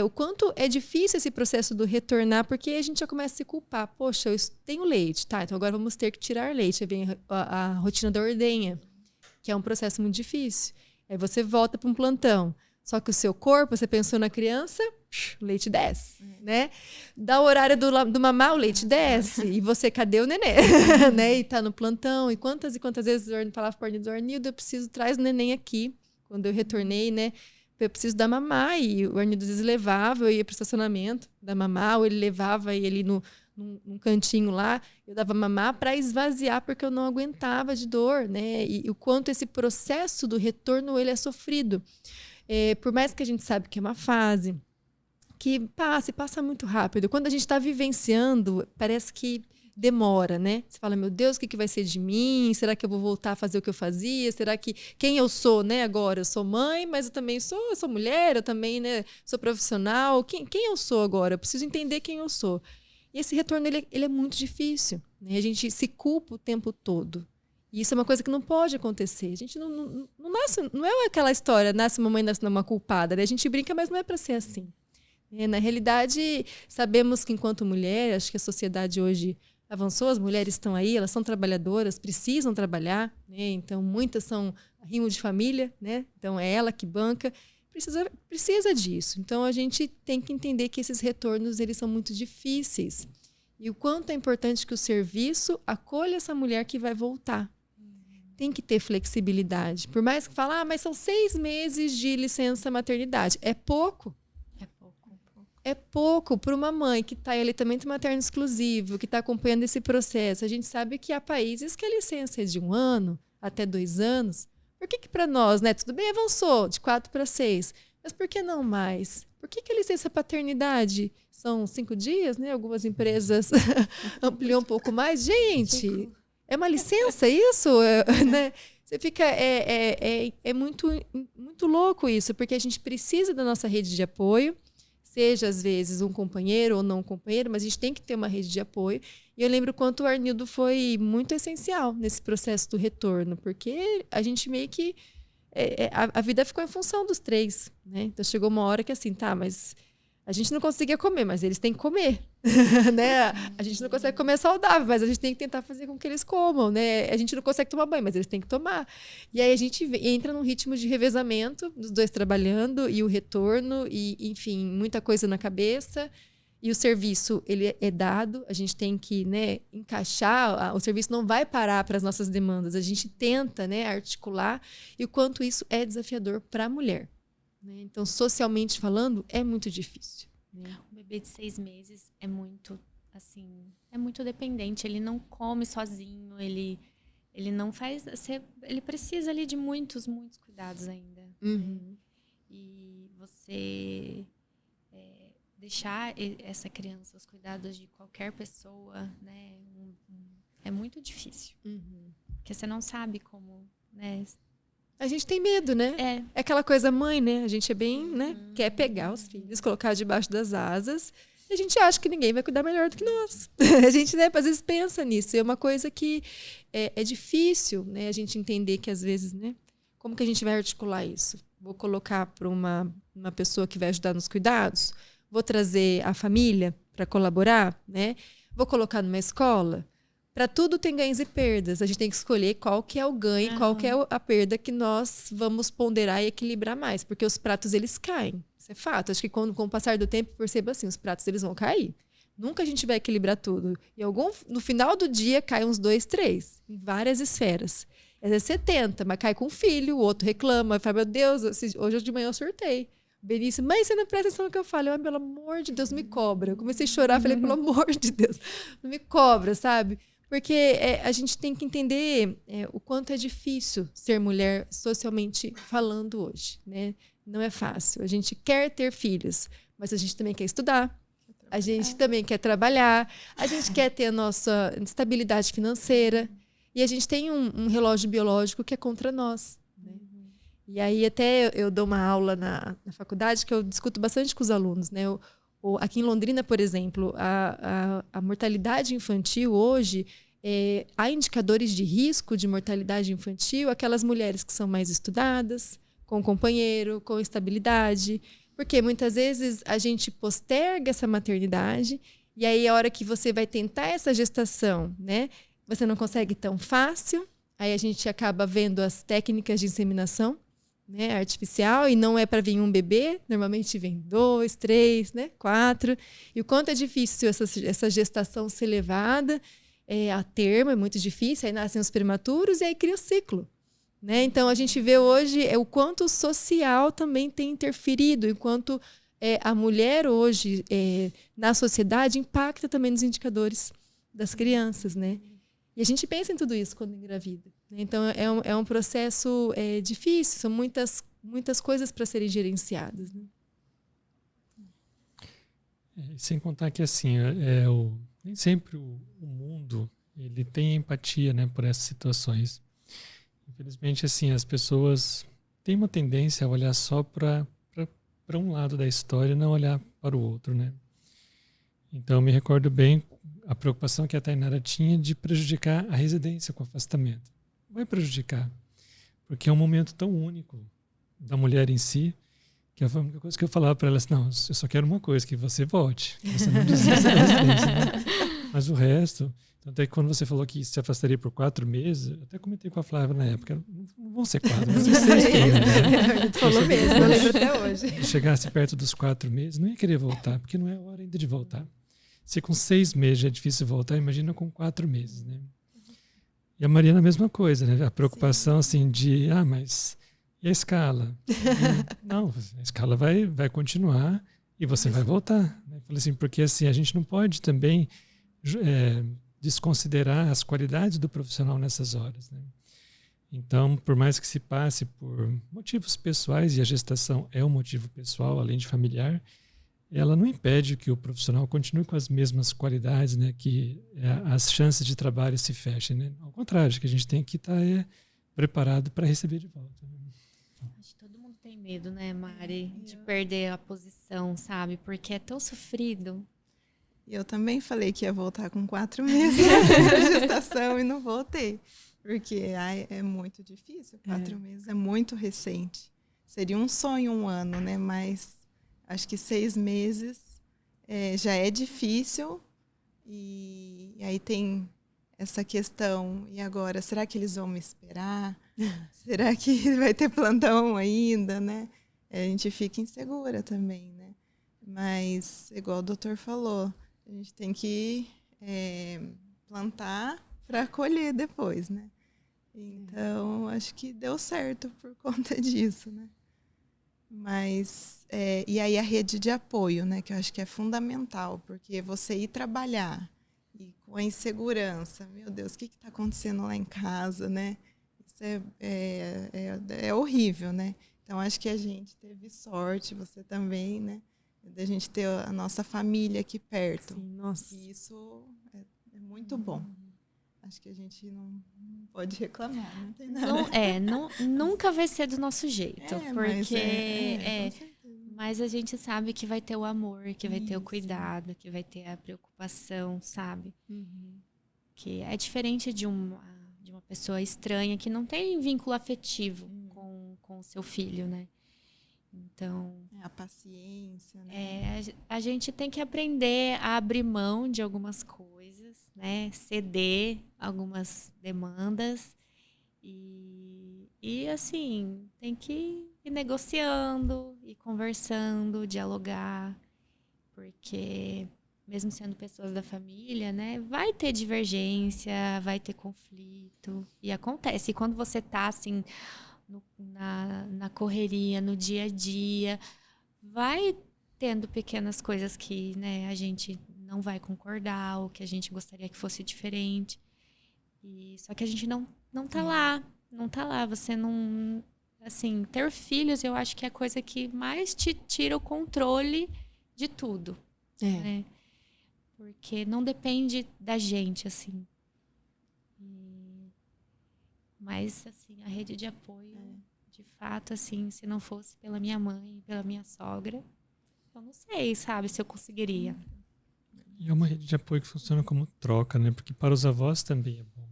O quanto é difícil esse processo do retornar, porque a gente já começa a se culpar. Poxa, eu tenho leite, tá? Então agora vamos ter que tirar leite. Aí vem a rotina da ordenha, que é um processo muito difícil. Aí você volta para um plantão. Só que o seu corpo, você pensou na criança, o leite desce, né? Dá o horário do mamar, o leite desce. E você, cadê o nenê? Né? E tá no plantão. E quantas vezes eu falava para o Arnildo, eu preciso, traz o neném aqui. Quando eu retornei, né? Eu preciso dar mamar. E o Arnildo às vezes levava, eu ia para o estacionamento dar mamar, ou ele levava ele num cantinho lá, eu dava mamar para esvaziar, porque eu não aguentava de dor, né? E o quanto esse processo do retorno ele é sofrido. Por mais que a gente sabe que é uma fase, que passa muito rápido. Quando a gente está vivenciando, parece que demora, né? Você fala, meu Deus, o que vai ser de mim? Será que eu vou voltar a fazer o que eu fazia? Será que quem eu sou, né? Agora eu sou mãe, mas eu também sou mulher, eu também, né, sou profissional. Quem eu sou agora? Eu preciso entender quem eu sou. E esse retorno ele é muito difícil, né? A gente se culpa o tempo todo. E isso é uma coisa que não pode acontecer. A gente não nasce, não é aquela história, nasce uma mãe, nasce uma culpada, né? A gente brinca, mas não é para ser assim. Na realidade, sabemos que enquanto mulher, acho que a sociedade hoje avançou, as mulheres estão aí, elas são trabalhadoras, precisam trabalhar, né? Então muitas são rimo de família, né? Então é ela que banca, precisa disso. Então a gente tem que entender que esses retornos eles são muito difíceis e o quanto é importante que o serviço acolha essa mulher que vai voltar. Tem que ter flexibilidade. Por mais que fale, mas são 6 meses de licença maternidade, é pouco. É pouco para uma mãe que está em aleitamento materno exclusivo, que está acompanhando esse processo. A gente sabe que há países que a licença é de 1 ano até 2 anos. Por que para nós, né? Tudo bem, avançou de 4 para 6. Mas por que não mais? Por que a licença paternidade são 5 dias, né? Algumas empresas ampliam um pouco mais. Gente, é uma licença isso? Né? Você fica... É muito, muito louco isso, porque a gente precisa da nossa rede de apoio, seja, às vezes, um companheiro ou não um companheiro, mas a gente tem que ter uma rede de apoio. E eu lembro quanto o Arnildo foi muito essencial nesse processo do retorno, porque a gente meio que... a vida ficou em função dos 3, né? Então, chegou uma hora que assim, mas a gente não conseguia comer, mas eles têm que comer, né? A gente não consegue comer saudável, mas a gente tem que tentar fazer com que eles comam, né? A gente não consegue tomar banho, mas eles têm que tomar. E aí a gente entra num ritmo de revezamento, dos 2 trabalhando, e o retorno, e enfim, muita coisa na cabeça. E o serviço, ele é dado, a gente tem que, né, encaixar, o serviço não vai parar para as nossas demandas, a gente tenta, né, articular, e o quanto isso é desafiador para a mulher. Né? Então, socialmente falando, é muito difícil. Né? Um bebê de 6 meses é muito, assim, é muito dependente, ele não come sozinho, ele não faz, ele precisa ali de muitos cuidados ainda. Uhum. Né? E você... deixar essa criança aos cuidados de qualquer pessoa, né, é muito difícil. Uhum. Porque você não sabe como, né? A gente tem medo, né? É aquela coisa mãe, né? A gente é bem, né? Quer pegar os filhos, colocar debaixo das asas. E a gente acha que ninguém vai cuidar melhor do que nós. A gente, né, às vezes pensa nisso. É uma coisa que é difícil, né? A gente entender que às vezes, né? Como que a gente vai articular isso? Vou colocar para uma pessoa que vai ajudar nos cuidados? Vou trazer a família para colaborar, né? Vou colocar numa escola. Para tudo tem ganhos e perdas. A gente tem que escolher qual que é o ganho, qual que é a perda que nós vamos ponderar e equilibrar mais. Porque os pratos, eles caem. Isso é fato. Acho que com o passar do tempo, perceba assim, os pratos eles vão cair. Nunca a gente vai equilibrar tudo. E no final do dia, cai uns 2, 3. Em várias esferas. Às vezes você tenta, mas cai com o filho, o outro reclama. Fala, meu Deus, hoje de manhã eu surtei. Benício, mãe, você não presta atenção no que eu falo. Pelo amor de Deus, me cobra. Eu comecei a chorar, falei, pelo amor de Deus, não me cobra, sabe? Porque a gente tem que entender o quanto é difícil ser mulher socialmente falando hoje, né? Não é fácil. A gente quer ter filhos, mas a gente também quer estudar, a gente também quer trabalhar, a gente quer ter a nossa estabilidade financeira e a gente tem um relógio biológico que é contra nós. Né? E aí até eu dou uma aula na faculdade que eu discuto bastante com os alunos, né? Aqui em Londrina, por exemplo, a mortalidade infantil hoje, há indicadores de risco de mortalidade infantil, aquelas mulheres que são mais estudadas, com companheiro, com estabilidade, porque muitas vezes a gente posterga essa maternidade e aí a hora que você vai tentar essa gestação, né, você não consegue tão fácil, aí a gente acaba vendo as técnicas de inseminação, né, artificial, e não é para vir um bebê, normalmente vem 2, 3, né, 4. E o quanto é difícil essa gestação ser levada a termo, é muito difícil, aí nascem os prematuros e aí cria o ciclo. Né? Então, a gente vê hoje o quanto o social também tem interferido, enquanto a mulher hoje, na sociedade, impacta também nos indicadores das crianças, né? E a gente pensa em tudo isso quando engravida. Então, é um processo difícil, são muitas coisas para serem gerenciadas. Né? Sem contar que, assim, nem sempre o mundo ele tem empatia, né, por essas situações. Infelizmente, assim, as pessoas têm uma tendência a olhar só para um lado da história e não olhar para o outro, né? Então, eu me recordo bem a preocupação que a Tainara tinha de prejudicar a residência com afastamento. Vai prejudicar, porque é um momento tão único da mulher em si, que a única coisa que eu falava para ela assim, não, eu só quero uma coisa, que você volte, que você não desista da residência, né? Mas o resto, tanto é que quando você falou que se afastaria por 4 meses, eu até comentei com a Flávia na época, não vão ser 4, vão ser 6 meses, né? Ele falou mesmo, eu lembro até hoje. Se chegasse perto dos 4 meses, não ia querer voltar, porque não é hora ainda de voltar. Se com 6 meses já é difícil voltar, imagina com 4 meses, né? E a Mariana a mesma coisa, né? A preocupação assim de, mas e a escala? Não, a escala vai continuar e você vai voltar. Né? Falei assim, porque assim, a gente não pode também desconsiderar as qualidades do profissional nessas horas. Né? Então, por mais que se passe por motivos pessoais, e a gestação é um motivo pessoal, além de familiar, ela não impede que o profissional continue com as mesmas qualidades, né? Que as chances de trabalho se fechem. Né? Ao contrário, que a gente tem que estar preparado para receber de volta. Né? Acho que todo mundo tem medo, né, Mari? De perder a posição, sabe? Porque é tão sofrido. Eu também falei que ia voltar com 4 meses de gestação e não voltei. Porque é muito difícil. 4 meses é muito recente. Seria um sonho 1 ano, né? Mas acho que 6 meses já é difícil. E aí tem essa questão. E agora, será que eles vão me esperar? Será que vai ter plantão ainda, né? A gente fica insegura também, né? Mas, igual o doutor falou, a gente tem que plantar para colher depois, né? Então, acho que deu certo por conta disso, né? Mas, e aí a rede de apoio, né? Que eu acho que é fundamental, porque você ir trabalhar e com a insegurança, meu Deus, o que está acontecendo lá em casa, né? Isso é horrível, né? Então, acho que a gente teve sorte, você também, né? Da gente ter a nossa família aqui perto. Sim, nossa. E isso é muito bom. Acho que a gente não pode reclamar, não tem nada. Nunca vai ser do nosso jeito. Porque com mas a gente sabe que vai ter o amor, que vai ter o cuidado, que vai ter a preocupação, sabe? Que é diferente de uma pessoa estranha que não tem vínculo afetivo com o seu filho, né? Então, a paciência, né? A gente tem que aprender a abrir mão de algumas coisas, né? Ceder algumas demandas e assim, tem que ir negociando, ir conversando, dialogar, porque mesmo sendo pessoas da família, né, vai ter divergência, vai ter conflito e acontece. E quando você tá assim na correria, no dia a dia, vai tendo pequenas coisas que, né, a gente não vai concordar, ou que a gente gostaria que fosse diferente. Só que a gente não tá lá. Não tá lá. Você não... Assim, ter filhos, eu acho que é a coisa que mais te tira o controle de tudo. Né? Porque não depende da gente, assim. Mas, assim, a rede de apoio, de fato, assim, se não fosse pela minha mãe, pela minha sogra, eu não sei, sabe, se eu conseguiria. E é uma rede de apoio que funciona como troca, né? Porque para os avós também é bom.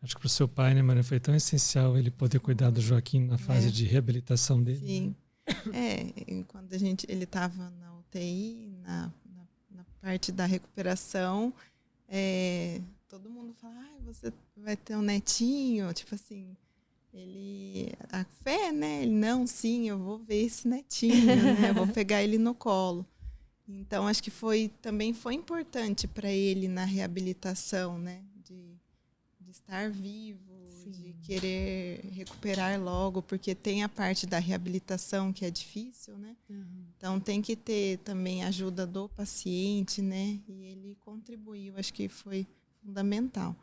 Acho que para o seu pai, né, Maria, foi tão essencial ele poder cuidar do Joaquim na fase de reabilitação dele. Sim. Né? Quando ele estava na UTI, na parte da recuperação, todo mundo fala, você vai ter um netinho, tipo assim, a fé, né? Ele, não, sim, eu vou ver esse netinho, né? Eu vou pegar ele no colo. Então, acho que também foi importante para ele na reabilitação, né? De estar vivo, de querer recuperar logo, porque tem a parte da reabilitação que é difícil, né? Então, tem que ter também a ajuda do paciente, né? E ele contribuiu, acho que foi fundamental.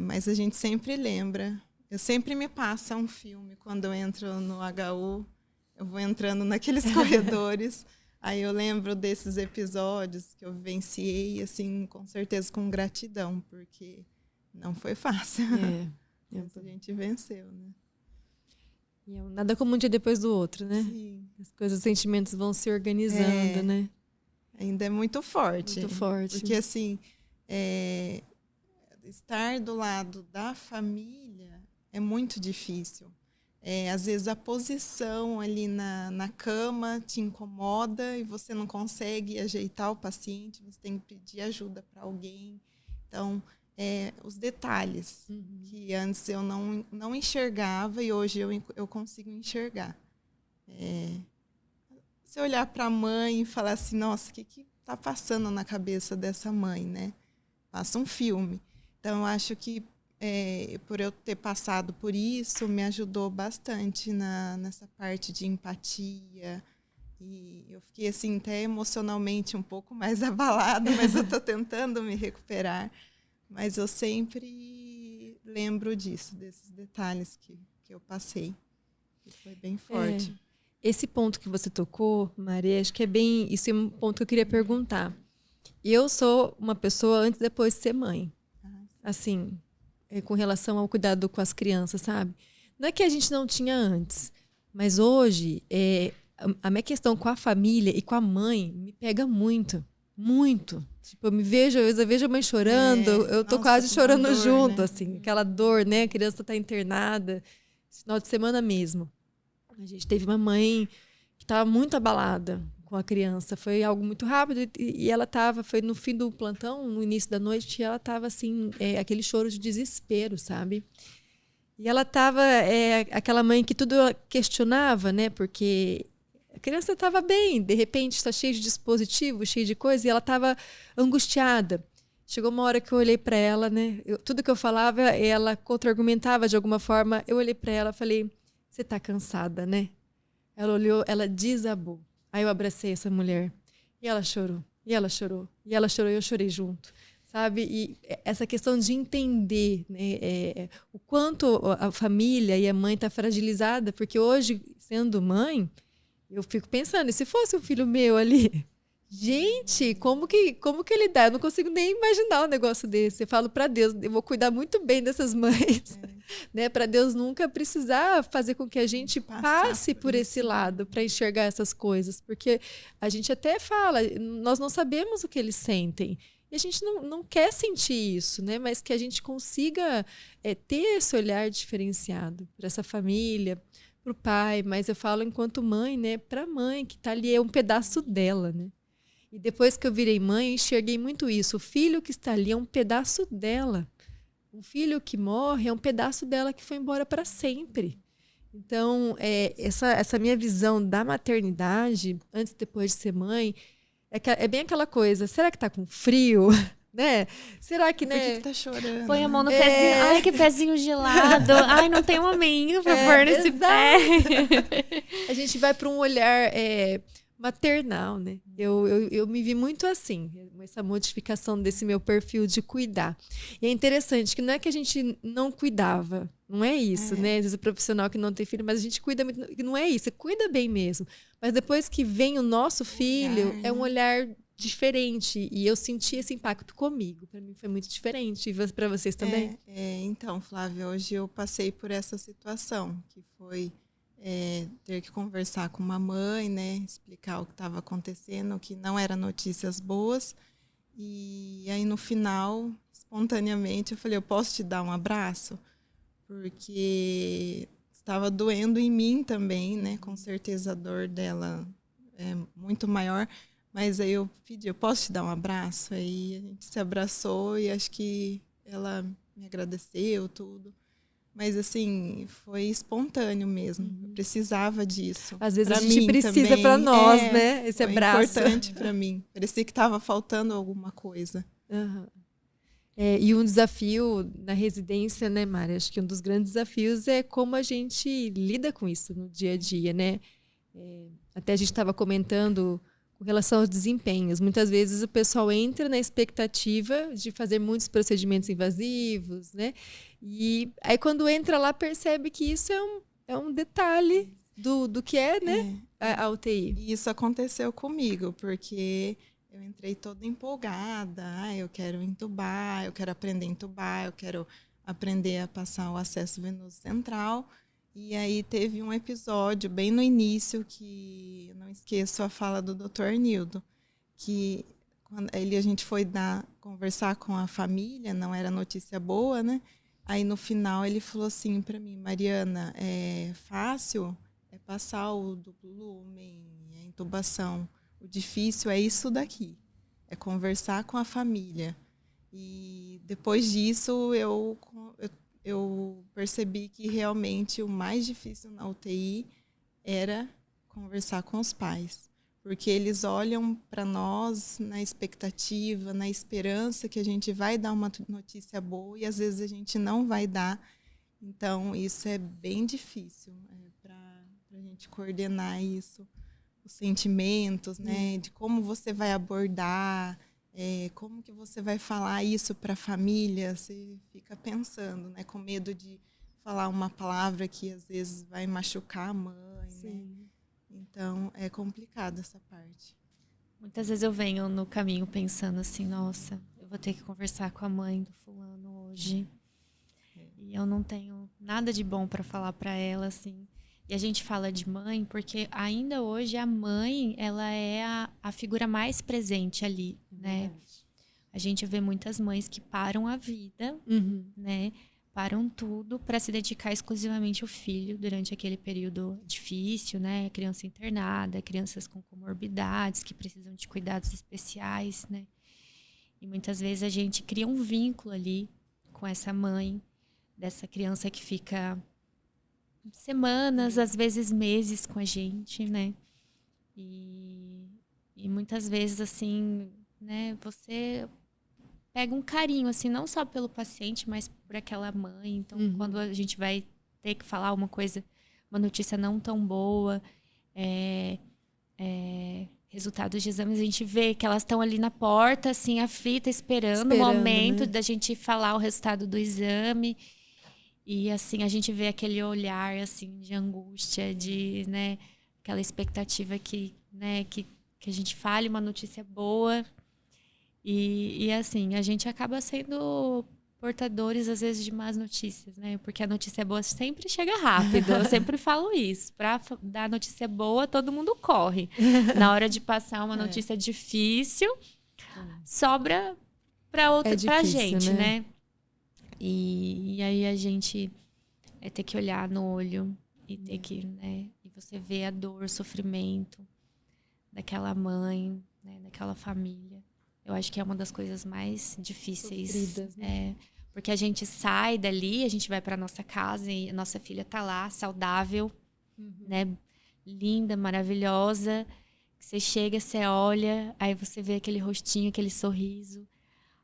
Mas a gente sempre lembra, eu sempre me passa um filme quando eu entro no HU, eu vou entrando naqueles corredores, Aí eu lembro desses episódios que eu vivenciei, assim, com certeza com gratidão, porque não foi fácil. Mas a gente venceu, né? E nada como um dia depois do outro, né? Sim. As coisas, os sentimentos vão se organizando, né? Ainda é muito forte. Muito forte. Porque, assim, estar do lado da família é muito difícil. Às vezes a posição ali na cama te incomoda e você não consegue ajeitar o paciente, você tem que pedir ajuda para alguém. Então, os detalhes que antes eu não enxergava e hoje eu consigo enxergar. Se olhar para a mãe e falar assim, nossa, o que está passando na cabeça dessa mãe, né? Passa um filme. Então, eu acho que por eu ter passado por isso, me ajudou bastante nessa parte de empatia. E eu fiquei assim, até emocionalmente um pouco mais abalada, mas eu estou tentando me recuperar. Mas eu sempre lembro disso, desses detalhes que eu passei. Que foi bem forte. Esse ponto que você tocou, Maria, acho que isso é um ponto que eu queria perguntar. Eu sou uma pessoa antes e depois de ser mãe. Assim, com relação ao cuidado com as crianças, sabe? Não é que a gente não tinha antes, mas hoje a minha questão com a família e com a mãe me pega muito, muito. Tipo, eu vejo a mãe chorando, eu tô quase chorando dor, junto, né? Assim, aquela dor, né? A criança tá internada, esse final de semana mesmo. A gente teve uma mãe que estava muito abalada com a criança. Foi algo muito rápido e ela foi no fim do plantão, no início da noite, e ela estava assim, aquele choro de desespero, sabe? E ela estava aquela mãe que tudo questionava, né? Porque a criança estava bem, de repente está cheia de dispositivo, cheia de coisa, e ela estava angustiada. Chegou uma hora que eu olhei para ela, né? Tudo que eu falava, ela contra-argumentava de alguma forma. Eu olhei para ela e falei, você está cansada, né? Ela olhou, ela desabou. Aí eu abracei essa mulher. E ela chorou. E ela chorou. E ela chorou e eu chorei junto. Sabe? E essa questão de entender, né, o quanto a família e a mãe está fragilizada. Porque hoje, sendo mãe, eu fico pensando, e se fosse um filho meu ali? Gente, como que ele dá? Eu não consigo nem imaginar um negócio desse. Eu falo para Deus, eu vou cuidar muito bem dessas mães, né? Para Deus nunca precisar fazer com que a gente passe por esse lado para enxergar essas coisas, porque a gente até fala, nós não sabemos o que eles sentem. E a gente não quer sentir isso, né? Mas que a gente consiga ter esse olhar diferenciado para essa família, para o pai. Mas eu falo enquanto mãe, né? Para a mãe, que está ali, é um pedaço dela, né? E depois que eu virei mãe, eu enxerguei muito isso. O filho que está ali é um pedaço dela. Um filho que morre é um pedaço dela que foi embora para sempre. Então, essa minha visão da maternidade, antes e depois de ser mãe, é bem aquela coisa, será que está com frio? Né? Será que, né? Por que tá chorando? Põe a mão no pezinho. Ai, que pezinho gelado. Ai, não tem uma meinha para pôr nesse pé. A gente vai para um olhar maternal, né? Eu me vi muito assim, essa modificação desse meu perfil de cuidar. E é interessante que não é que a gente não cuidava, não é isso, né? Às vezes o profissional que não tem filho, mas a gente cuida muito, não é isso, cuida bem mesmo. Mas depois que vem o nosso filho, é um olhar diferente. E eu senti esse impacto comigo. Para mim foi muito diferente. E para vocês também? Então, Flávia, hoje eu passei por essa situação, que foi ter que conversar com uma mãe, né, explicar o que estava acontecendo, que não eram notícias boas. E aí, no final, espontaneamente, eu falei, eu posso te dar um abraço? Porque estava doendo em mim também, né? Com certeza a dor dela é muito maior. Mas aí eu pedi, eu posso te dar um abraço? Aí a gente se abraçou e acho que ela me agradeceu, tudo. Mas, assim, foi espontâneo mesmo. Eu precisava disso. Às vezes a gente precisa para nós, né? Esse abraço. Foi importante para mim. Parecia que estava faltando alguma coisa. Uhum. E um desafio na residência, né, Mari? Acho que um dos grandes desafios é como a gente lida com isso no dia a dia, né? Até a gente estava comentando com relação aos desempenhos. Muitas vezes o pessoal entra na expectativa de fazer muitos procedimentos invasivos, né? E aí quando entra lá percebe que isso é um detalhe do que é, né? a UTI? E isso aconteceu comigo, porque eu entrei toda empolgada. Eu quero entubar, eu quero aprender a entubar, eu quero aprender a passar o acesso venoso central. E aí teve um episódio bem no início que eu não esqueço a fala do Dr. Arnildo, que quando a gente foi conversar com a família, não era notícia boa, né? Aí no final ele falou assim para mim: Mariana, é fácil é passar o duplo lumen, a intubação. O difícil é isso daqui, é conversar com a família. E depois disso eu percebi que realmente o mais difícil na UTI era conversar com os pais. Porque eles olham para nós na expectativa, na esperança que a gente vai dar uma notícia boa e às vezes a gente não vai dar. Então, isso é bem difícil para a gente coordenar isso, os sentimentos, né? De como você vai abordar, como que você vai falar isso para a família. Você fica pensando, né? Com medo de falar uma palavra que às vezes vai machucar a mãe, né? Então, é complicado essa parte. Muitas vezes eu venho no caminho pensando assim, nossa, eu vou ter que conversar com a mãe do fulano hoje. E eu não tenho nada de bom para falar para ela, assim. E a gente fala de mãe porque ainda hoje a mãe, ela é a figura mais presente ali, né? A gente vê muitas mães que param a vida, né? Param tudo para se dedicar exclusivamente ao filho durante aquele período difícil, né? Criança internada, crianças com comorbidades que precisam de cuidados especiais, né? E muitas vezes a gente cria um vínculo ali com essa mãe, dessa criança que fica semanas, às vezes meses com a gente, né? E muitas vezes, assim, né? Você pega um carinho, assim, não só pelo paciente, mas por aquela mãe. Então, quando a gente vai ter que falar uma coisa, uma notícia não tão boa, resultados de exames, a gente vê que elas estão ali na porta, assim, aflita, esperando o momento, né, da gente falar o resultado do exame. E, assim, a gente vê aquele olhar, assim, de angústia, de, né, aquela expectativa que, né, que a gente fale uma notícia boa. E assim, a gente acaba sendo portadores, às vezes, de más notícias, né? Porque a notícia boa sempre chega rápido. Eu sempre falo isso. Para dar notícia boa, todo mundo corre. Na hora de passar uma notícia difícil, sobra pra gente, né? E aí a gente ter que olhar no olho e ter que, né? E você vê a dor, o sofrimento daquela mãe, né? Daquela família. Eu acho que é uma das coisas mais difíceis. Sofridas, né? Porque a gente sai dali, a gente vai para nossa casa e a nossa filha tá lá, saudável, né? Linda, maravilhosa. Você chega, você olha, aí você vê aquele rostinho, aquele sorriso.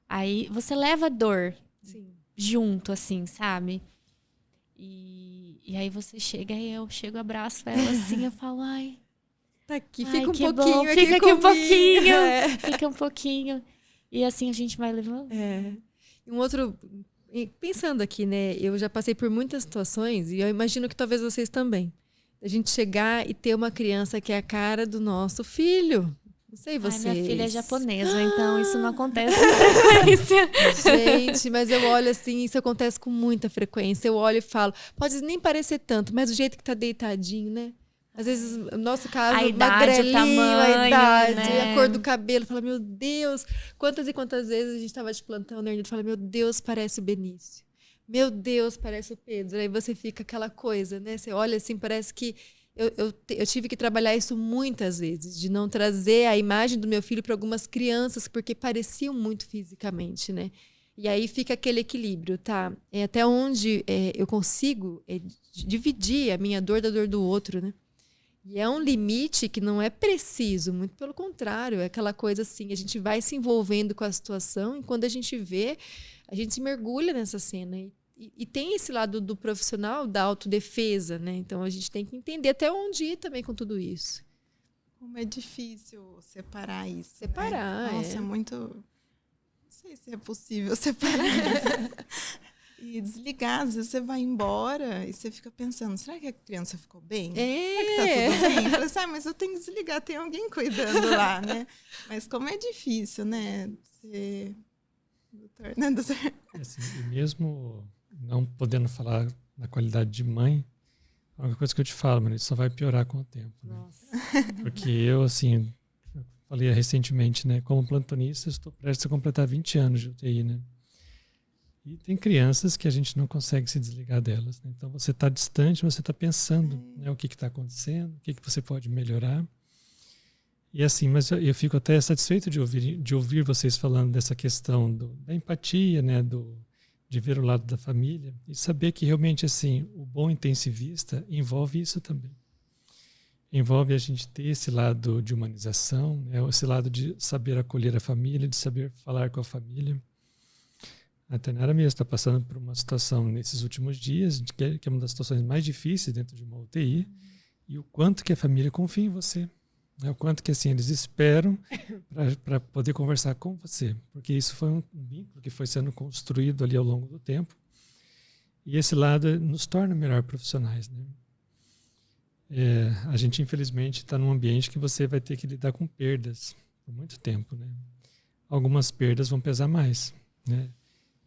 Aí você leva a dor junto, assim, sabe? E aí você chega, aí eu chego, abraço ela assim, eu falo, ai... Tá aqui, fica um pouquinho aqui fica aqui um pouquinho, É. Fica um pouquinho. E assim a gente vai levando. Um outro... Pensando aqui, né? Eu já passei por muitas situações e eu imagino que talvez vocês também. A gente chegar e ter uma criança que é a cara do nosso filho. Não sei vocês. Minha filha é japonesa, então isso não acontece com frequência. Gente, mas eu olho assim, isso acontece com muita frequência. Eu olho e falo, pode nem parecer tanto, mas o jeito que tá deitadinho, né? Às vezes, no nosso caso, a idade, magrelinho, o tamanho, a idade, né? a cor do cabelo. Fala, meu Deus, quantas e quantas vezes a gente estava de plantão, né? A gente fala, meu Deus, parece o Benício. Meu Deus, parece o Pedro. Aí você fica aquela coisa, né? Você olha assim, parece que... Eu tive que trabalhar isso muitas vezes, de não trazer a imagem do meu filho para algumas crianças, porque pareciam muito fisicamente, né? E aí fica aquele equilíbrio, tá? Até onde eu consigo dividir a minha dor da dor do outro, né? E é um limite que não é preciso, muito pelo contrário, é aquela coisa assim, a gente vai se envolvendo com a situação e quando a gente vê, a gente se mergulha nessa cena. E tem esse lado do profissional da autodefesa, né? Então a gente tem que entender até onde ir também com tudo isso. Como é difícil separar isso. Separar, né? Nossa, é muito... Não sei se é possível separar. E desligar, às vezes você vai embora e você fica pensando, será que a criança ficou bem? Será que tá tudo bem? Eu falei assim, mas eu tenho que desligar, tem alguém cuidando lá, né? Mas como é difícil, né? Ser doutor, né, doutor? Assim, e mesmo não podendo falar da qualidade de mãe, a única coisa que eu te falo, mano, isso só vai piorar com o tempo. Né? Nossa. Porque eu, assim, eu falei recentemente, né? Como plantonista, estou prestes a completar 20 anos de UTI, né? E tem crianças que a gente não consegue se desligar delas. Né? Então, você está distante, você está pensando né, o que está acontecendo, o que você pode melhorar. E assim, mas eu fico até satisfeito de ouvir vocês falando dessa questão da empatia, né, de ver o lado da família e saber que realmente assim o bom intensivista envolve isso também. Envolve a gente ter esse lado de humanização, né, esse lado de saber acolher a família, de saber falar com a família. A Tainara mesmo está passando por uma situação nesses últimos dias, que é uma das situações mais difíceis dentro de uma UTI, e o quanto que a família confia em você. O quanto que assim, eles esperam para poder conversar com você. Porque isso foi um vínculo que foi sendo construído ali ao longo do tempo. E esse lado nos torna melhor profissionais. Né? A gente, infelizmente, está num ambiente que você vai ter que lidar com perdas por muito tempo. Né? Algumas perdas vão pesar mais. Né?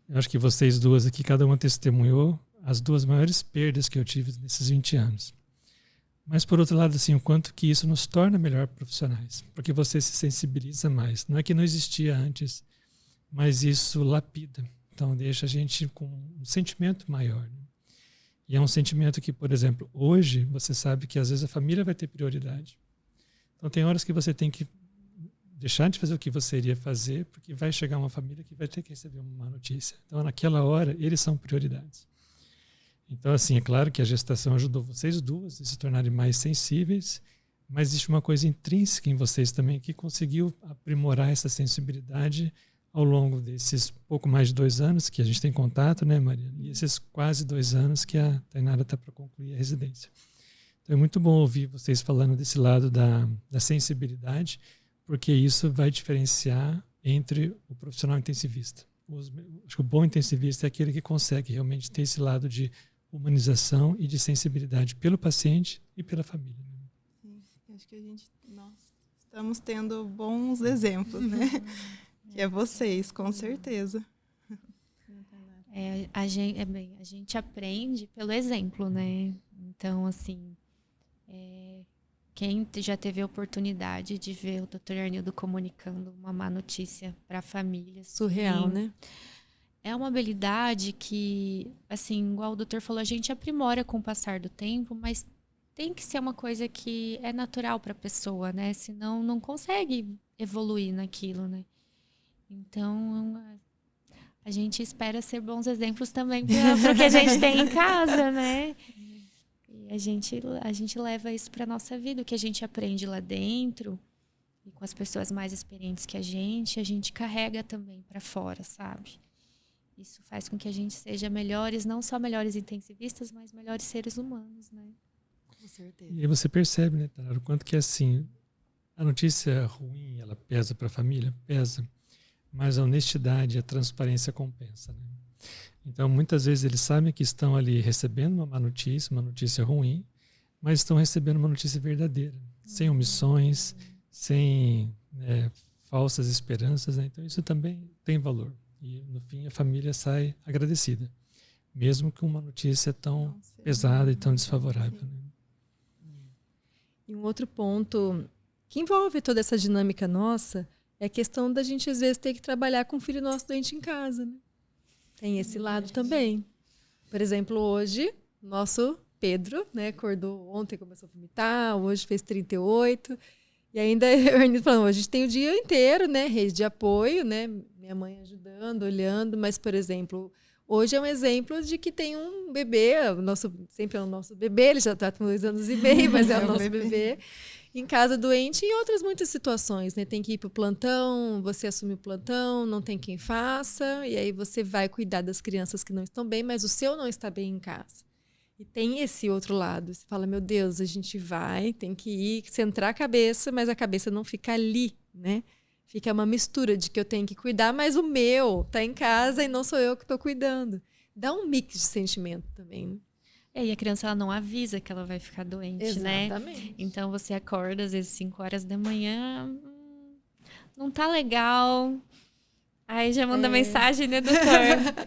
Eu acho que vocês duas aqui, cada uma testemunhou as duas maiores perdas que eu tive nesses 20 anos. Mas, por outro lado, assim, o quanto que isso nos torna melhor profissionais, porque você se sensibiliza mais. Não é que não existia antes, mas isso lapida. Então, deixa a gente com um sentimento maior. Né? E é um sentimento que, por exemplo, hoje, você sabe que às vezes a família vai ter prioridade. Então, tem horas que você tem que deixar de fazer o que você iria fazer, porque vai chegar uma família que vai ter que receber uma notícia. Então, naquela hora, eles são prioridades. Então, assim, é claro que a gestação ajudou vocês duas a se tornarem mais sensíveis, mas existe uma coisa intrínseca em vocês também que conseguiu aprimorar essa sensibilidade ao longo desses pouco mais de 2 anos que a gente tem contato, né, Maria? E esses quase 2 anos que a Tainara está para concluir a residência. Então, é muito bom ouvir vocês falando desse lado da sensibilidade, porque isso vai diferenciar entre o profissional intensivista. Acho que o bom intensivista é aquele que consegue realmente ter esse lado de humanização e de sensibilidade pelo paciente e pela família. Sim, acho que nós estamos tendo bons exemplos, né? Que é vocês, com certeza. A gente aprende pelo exemplo, né? Então, assim, quem já teve a oportunidade de ver o Dr. Arnildo comunicando uma má notícia para a família. Surreal, né? É uma habilidade que, assim, igual o doutor falou, a gente aprimora com o passar do tempo, mas tem que ser uma coisa que é natural para a pessoa, né? Senão não consegue evoluir naquilo, né? Então, a gente espera ser bons exemplos também para o que a gente tem em casa, né? E a gente leva isso para a nossa vida, o que a gente aprende lá dentro e com as pessoas mais experientes que a gente carrega também para fora, sabe? Isso faz com que a gente seja melhores, não só melhores intensivistas, mas melhores seres humanos, né? Com certeza. E aí você percebe, né, Tainara, o quanto que assim, a notícia ruim, ela pesa para a família? Pesa. Mas a honestidade, a transparência compensa, né? Então, muitas vezes eles sabem que estão ali recebendo uma má notícia, uma notícia ruim, mas estão recebendo uma notícia verdadeira, sem omissões, sem falsas esperanças, né? Então, isso também tem valor. E, no fim, a família sai agradecida, mesmo com uma notícia tão pesada e tão desfavorável. Né? E um outro ponto que envolve toda essa dinâmica nossa é a questão da gente, às vezes, ter que trabalhar com um filho nosso doente em casa. Né? Tem esse lado também. Por exemplo, hoje, nosso Pedro, né, acordou ontem, começou a vomitar, hoje fez 38. E ainda o Arnildo falando, a gente tem o dia inteiro, né, rede de apoio, né, minha mãe ajudando, olhando, mas, por exemplo, hoje é um exemplo de que tem um bebê, sempre é o nosso bebê, ele já está com 2 anos e meio, mas é o nosso bebê, em casa doente e em outras muitas situações, né, tem que ir para o plantão, você assume o plantão, não tem quem faça, e aí você vai cuidar das crianças que não estão bem, mas o seu não está bem em casa. E tem esse outro lado. Você fala, meu Deus, a gente tem que ir, centrar a cabeça, mas a cabeça não fica ali, né? Fica uma mistura de que eu tenho que cuidar, mas o meu está em casa e não sou eu que estou cuidando. dá um mix de sentimento também, né? E a criança ela não avisa que ela vai ficar doente, né? Exatamente. Então você acorda às vezes 5 horas da manhã, não tá legal. Aí já manda mensagem, né, doutor?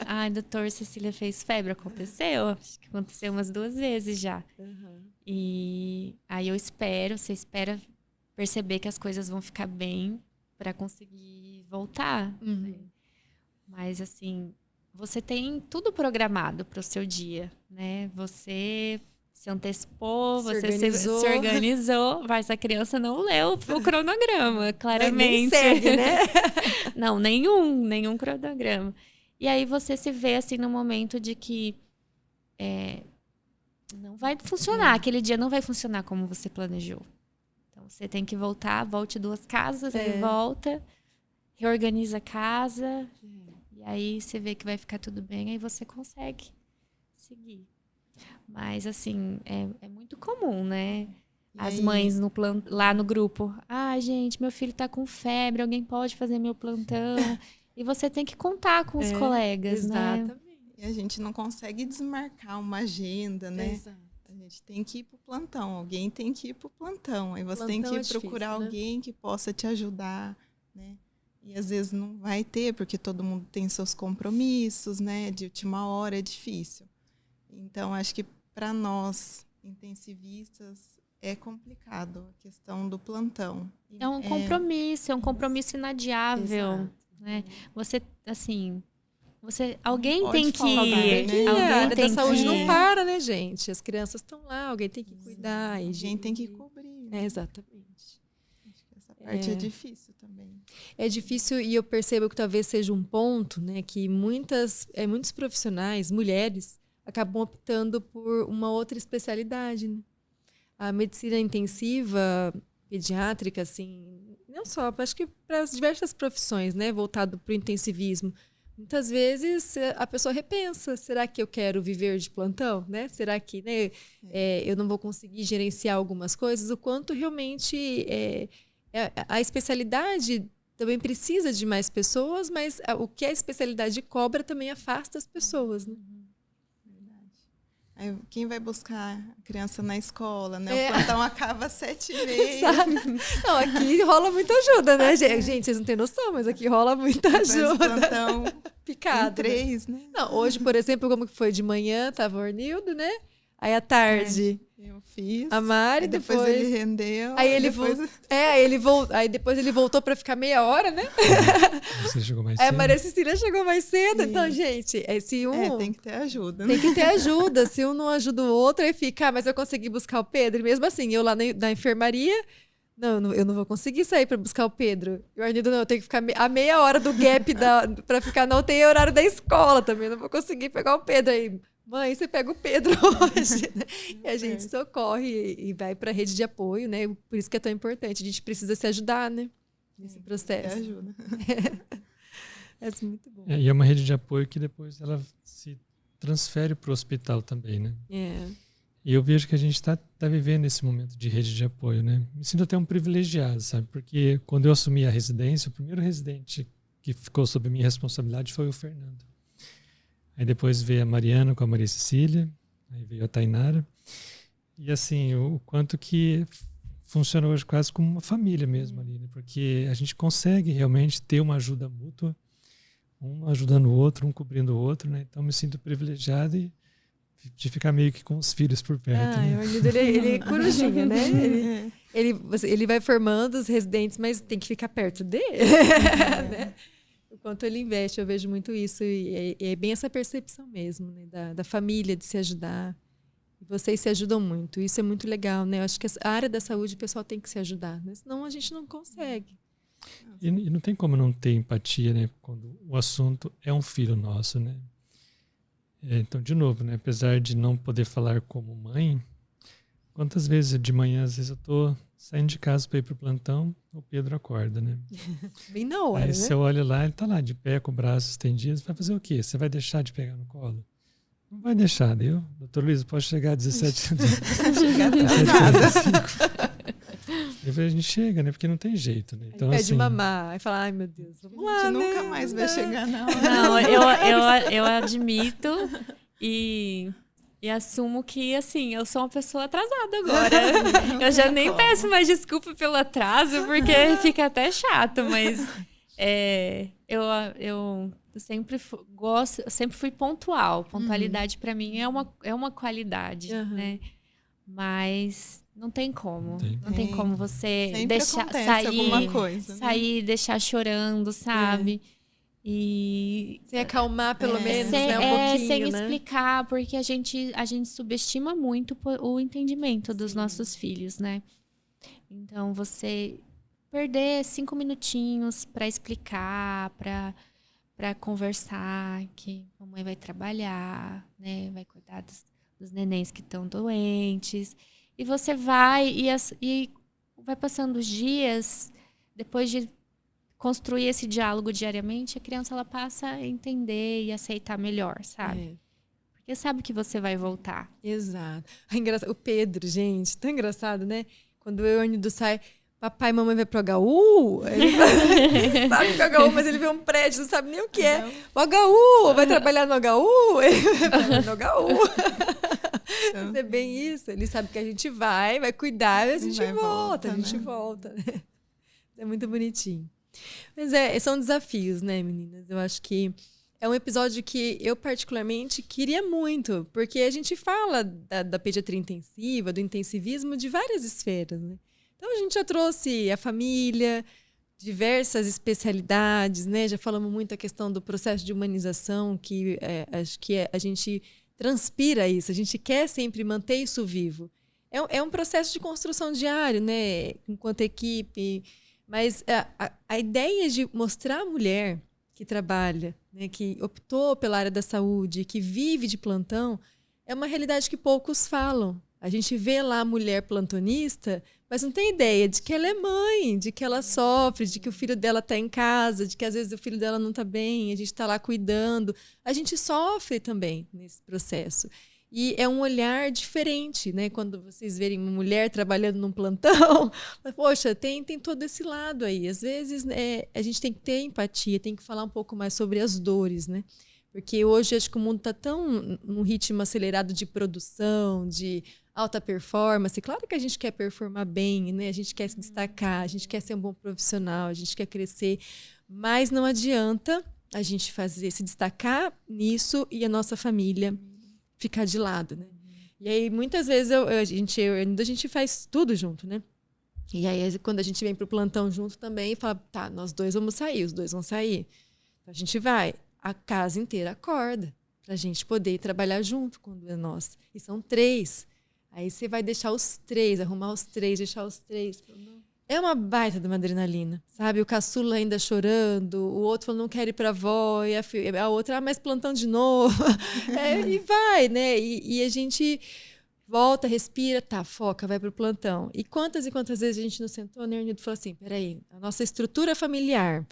Ai, doutor, Cecília fez febre. Aconteceu? Acho que aconteceu umas 2 vezes já. E aí você espera perceber que as coisas vão ficar bem para conseguir voltar. Né? Mas assim, você tem tudo programado para o seu dia, né? Você se antecipou, se organizou, mas a criança não leu o cronograma, claramente. Nem segue, né? Não, nenhum cronograma. E aí você se vê assim no momento de que não vai funcionar, aquele dia não vai funcionar como você planejou. Então você tem que voltar, volte 2 casas, aí volta, reorganiza a casa, e aí você vê que vai ficar tudo bem, aí você consegue seguir. Mas, assim, é muito comum, né? As mães lá no grupo. Ah, gente, meu filho tá com febre, alguém pode fazer meu plantão? E você tem que contar com os colegas, exatamente. né? E a gente não consegue desmarcar uma agenda, né? Exato. A gente tem que ir pro plantão, alguém tem que ir pro plantão. Aí você tem Plantão que procurar difícil, né? alguém que possa te ajudar, né? E às vezes não vai ter, porque todo mundo tem seus compromissos, né? De última hora é difícil. Então, acho que para nós, intensivistas, é complicado a questão do plantão. É um compromisso inadiável. Exato. Né? Você, assim... alguém pode tem que faltar, ir. né? A área da tem saúde que não ir. para, né, gente? As crianças estão lá, alguém tem que cuidar. Alguém tem que cobrir. Né? Exatamente. Acho que essa parte é difícil também. É difícil e eu percebo que talvez seja um ponto, né, que muitos profissionais, mulheres, acabam optando por uma outra especialidade. Né? A medicina intensiva, pediátrica, assim, não só, acho que para as diversas profissões, né, voltado para o intensivismo. Muitas vezes a pessoa repensa, será que eu quero viver de plantão? Né? Será que eu não vou conseguir gerenciar algumas coisas? O quanto realmente a especialidade também precisa de mais pessoas, mas o que a especialidade cobra também afasta as pessoas. Né? Aí, quem vai buscar a criança na escola, né? O plantão acaba às 7h30. Não, aqui rola muita ajuda, né, gente? Gente, vocês não têm noção, mas aqui rola muita ajuda. O plantão picado. 3, né? Não, hoje, por exemplo, como que foi de manhã, tava o Ornildo, né? Aí à tarde, eu fiz. a Mari, Aí depois ele rendeu. Aí ele aí depois ele voltou para ficar meia hora, né? Você chegou mais Aí cedo. a Maria Cecília chegou mais cedo. Sim. Então, gente, se um... tem que ter ajuda. Né? Tem que ter ajuda. Se um não ajuda o outro, aí fica, mas eu consegui buscar o Pedro. E mesmo assim, eu lá na enfermaria, eu não vou conseguir sair para buscar o Pedro. E o Arnildo, não, eu tenho que ficar a meia hora do gap para ficar, não tem horário da escola também, não vou conseguir pegar o Pedro aí. Mãe, você pega o Pedro hoje, né? E a gente socorre e vai para a rede de apoio, né? Por isso que é tão importante. A gente precisa se ajudar, né? Nesse processo. Ajuda. É muito bom. E é uma rede de apoio que depois ela se transfere para o hospital também, né? E eu vejo que a gente está vivendo esse momento de rede de apoio, né? Me sinto até um privilegiado, sabe? Porque quando eu assumi a residência, o primeiro residente que ficou sob minha responsabilidade foi o Fernando. Aí depois veio a Mariana com a Maria Cecília, aí veio a Tainara. E assim, o quanto que funciona hoje quase como uma família mesmo ali, né? Porque a gente consegue realmente ter uma ajuda mútua, um ajudando o outro, um cobrindo o outro, né? Então me sinto privilegiado de ficar meio que com os filhos por perto. Né? O Arnildo, ele é corujinha, né? Ele vai formando os residentes, mas tem que ficar perto dele, né? O quanto ele investe, eu vejo muito isso. E é bem essa percepção mesmo, né? Da família, de se ajudar. E vocês se ajudam muito. Isso é muito legal, né? Eu acho que a área da saúde o pessoal tem que se ajudar, né? Senão a gente não consegue. E não tem como não ter empatia, né? Quando o assunto é um filho nosso, né? Então, de novo, né? Apesar de não poder falar como mãe, quantas vezes de manhã, às vezes eu tô saindo de casa para ir pro plantão, o Pedro acorda, né? Bem na hora, Aí né? você olha lá, ele tá lá de pé, com o braço estendido, vai fazer o quê? Você vai deixar de pegar no colo? Não vai deixar, deu? Doutor Luiz, pode chegar às 17h. Chegar atrasada. A gente chega, né? Porque não tem jeito, né? Então, pede assim, mamar, aí fala, ai meu Deus, vamos lá, A gente né? nunca mais vai chegar na hora. Não, eu admito e assumo que, assim, eu sou uma pessoa atrasada agora. Eu já nem peço mais desculpa pelo atraso, porque fica até chato, mas eu sempre gosto, eu sempre fui pontual. Pontualidade para mim é uma qualidade, né? Mas não tem como. Não tem como você sempre deixar sair, deixar chorando, sabe? E sem acalmar, pelo menos, né? Um pouquinho, sem né? explicar, porque a gente subestima muito o entendimento dos nossos filhos, né? Então, você perder 5 minutinhos para explicar, para conversar, que a mamãe vai trabalhar, né? Vai cuidar dos nenéns que estão doentes. E você vai e vai passando os dias, depois de construir esse diálogo diariamente, a criança ela passa a entender e aceitar melhor, sabe? Porque sabe que você vai voltar. Exato. O Pedro, gente, tão engraçado, né? Quando eu e o Arnido sai, papai e mamãe vai pro HU, ele sabe que é o HU, mas ele vê um prédio, não sabe nem o que é. O HU, vai trabalhar no HU? Ele vai trabalhar no HU. É bem isso. Ele sabe que a gente vai cuidar e a gente volta, a gente volta. Né? É muito bonitinho. Mas são desafios, né, meninas? Eu acho que é um episódio que eu particularmente queria muito, porque a gente fala da pediatria intensiva, do intensivismo de várias esferas, né? Então a gente já trouxe a família, diversas especialidades, né? Já falamos muito a questão do processo de humanização, que acho que a gente transpira isso, a gente quer sempre manter isso vivo. É um processo de construção diário, né? Enquanto equipe. Mas a ideia de mostrar a mulher que trabalha, né, que optou pela área da saúde, que vive de plantão, é uma realidade que poucos falam. A gente vê lá a mulher plantonista, mas não tem ideia de que ela é mãe, de que ela sofre, de que o filho dela está em casa, de que às vezes o filho dela não está bem, a gente está lá cuidando. A gente sofre também nesse processo. E é um olhar diferente, né? Quando vocês verem uma mulher trabalhando num plantão, poxa, tem todo esse lado aí. Às vezes, né, a gente tem que ter empatia, tem que falar um pouco mais sobre as dores, né? Porque hoje acho que o mundo está tão num ritmo acelerado de produção, de alta performance. Claro que a gente quer performar bem, né? A gente quer se destacar, a gente quer ser um bom profissional, a gente quer crescer, mas não adianta a gente se destacar nisso e a nossa família ficar de lado, né? E aí, muitas vezes, a gente faz tudo junto, né? E aí, quando a gente vem pro plantão junto também, fala, tá, nós dois vamos sair, os dois vão sair. Então, a gente vai, a casa inteira acorda pra gente poder trabalhar junto quando é nós. E são 3. Aí você vai deixar os 3, arrumar os 3, deixar os 3. É uma baita de uma adrenalina, sabe? O caçula ainda chorando, o outro falando, não quer ir pra avó, e a outra, mas plantão de novo. E vai, né? E a gente volta, respira, tá, foca, vai pro plantão. E quantas vezes a gente não sentou, né, Arnido, falou assim, peraí, a nossa estrutura familiar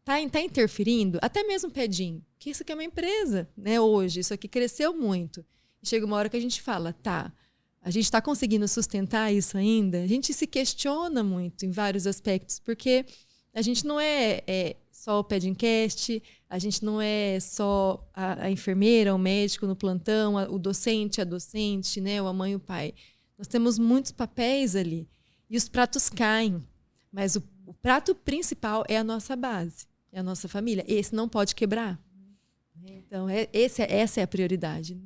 tá interferindo? Até mesmo pedinho, que isso aqui é uma empresa, né, hoje, isso aqui cresceu muito. E chega uma hora que a gente fala, tá, a gente está conseguindo sustentar isso ainda? A gente se questiona muito em vários aspectos, porque a gente não é só o Pedincast, a gente não é só a enfermeira, o médico no plantão, o docente, a docente, né, a mãe e o pai. Nós temos muitos papéis ali. E os pratos caem. Mas o prato principal é a nossa base, é a nossa família. Esse não pode quebrar. Então, essa é a prioridade.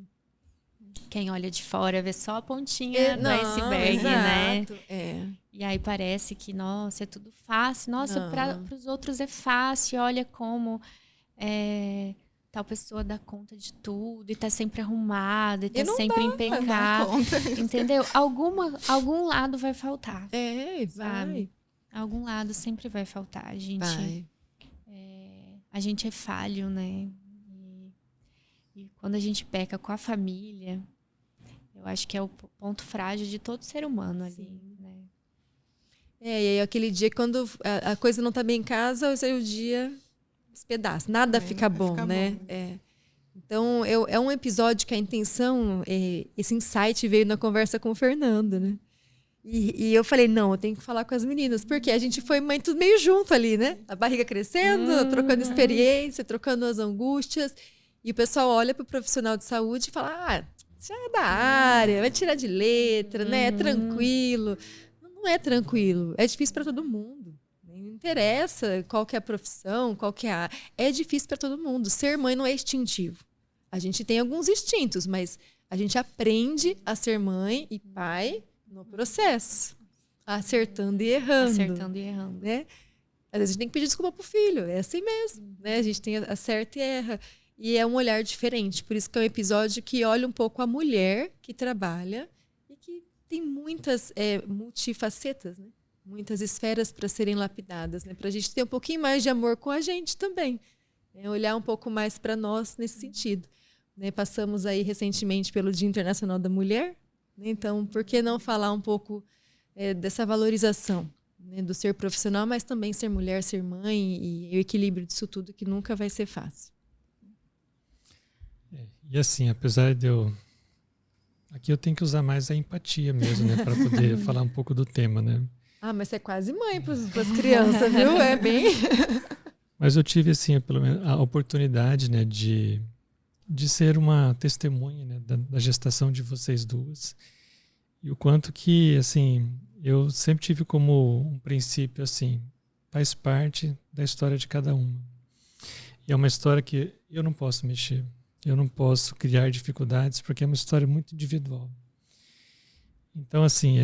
Quem olha de fora vê só a pontinha do iceberg, exato, né? E aí parece que, nossa, é tudo fácil. Nossa, para os outros é fácil. Olha como tal pessoa dá conta de tudo e tá sempre arrumada, e tá sempre impecável. Entendeu? Algum lado vai faltar. Vai. Sabe? Algum lado sempre vai faltar. A gente é falho, né? E quando a gente peca com a família, eu acho que é o ponto frágil de todo ser humano ali, né? E aí aquele dia, quando a coisa não tá bem em casa, o dia despedaça. Nada fica bom, né? Bom. Então, é um episódio que a intenção, esse insight veio na conversa com o Fernando, né? E eu falei, não, eu tenho que falar com as meninas, porque a gente foi tudo meio junto ali, né? A barriga crescendo, trocando experiência, trocando as angústias. E o pessoal olha para o profissional de saúde e fala, já é da área, vai tirar de letra, né? É tranquilo. Não é tranquilo, é difícil para todo mundo. Não interessa qual que é a profissão, qual que é a área. É difícil para todo mundo. Ser mãe não é instintivo. A gente tem alguns instintos, mas a gente aprende a ser mãe e pai no processo, acertando e errando. Acertando e errando. Né? Às vezes a gente tem que pedir desculpa pro filho, é assim mesmo. Né? A gente tem acerta e erra. E é um olhar diferente. Por isso que é um episódio que olha um pouco a mulher que trabalha e que tem muitas multifacetas, né? Muitas esferas para serem lapidadas, né? Para a gente ter um pouquinho mais de amor com a gente também. Olhar um pouco mais para nós nesse sentido. Né? Passamos aí recentemente pelo Dia Internacional da Mulher. Então, por que não falar um pouco dessa valorização, né, do ser profissional, mas também ser mulher, ser mãe e o equilíbrio disso tudo que nunca vai ser fácil. E assim, apesar de eu... Aqui eu tenho que usar mais a empatia mesmo, né, para poder falar um pouco do tema, né? Mas você é quase mãe para as crianças, viu? É bem... Mas eu tive, assim, pelo menos a oportunidade, né, de ser uma testemunha, né, da gestação de vocês duas. E o quanto que, assim, eu sempre tive como um princípio, assim, faz parte da história de cada uma. E é uma história que eu não posso mexer. Eu não posso criar dificuldades, porque é uma história muito individual. Então, assim,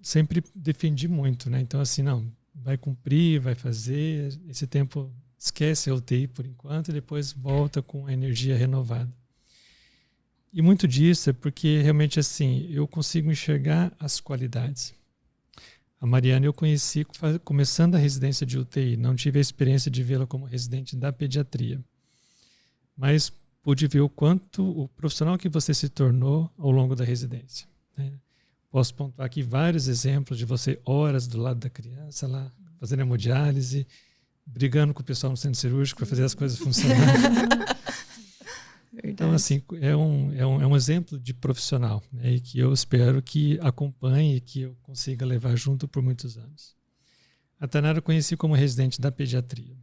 sempre defendi muito, né? Então, assim, não, vai cumprir, vai fazer, esse tempo esquece a UTI por enquanto e depois volta com a energia renovada. E muito disso é porque realmente assim, eu consigo enxergar as qualidades. A Mariana eu conheci começando a residência de UTI, não tive a experiência de vê-la como residente da pediatria. Mas pude ver o quanto o profissional que você se tornou ao longo da residência. Né? Posso pontuar aqui vários exemplos de você horas do lado da criança lá, fazendo hemodiálise, brigando com o pessoal no centro cirúrgico para fazer as coisas funcionarem. Então, assim, é um exemplo de profissional, né, e que eu espero que acompanhe e que eu consiga levar junto por muitos anos. A Tainara eu conheci como residente da pediatria.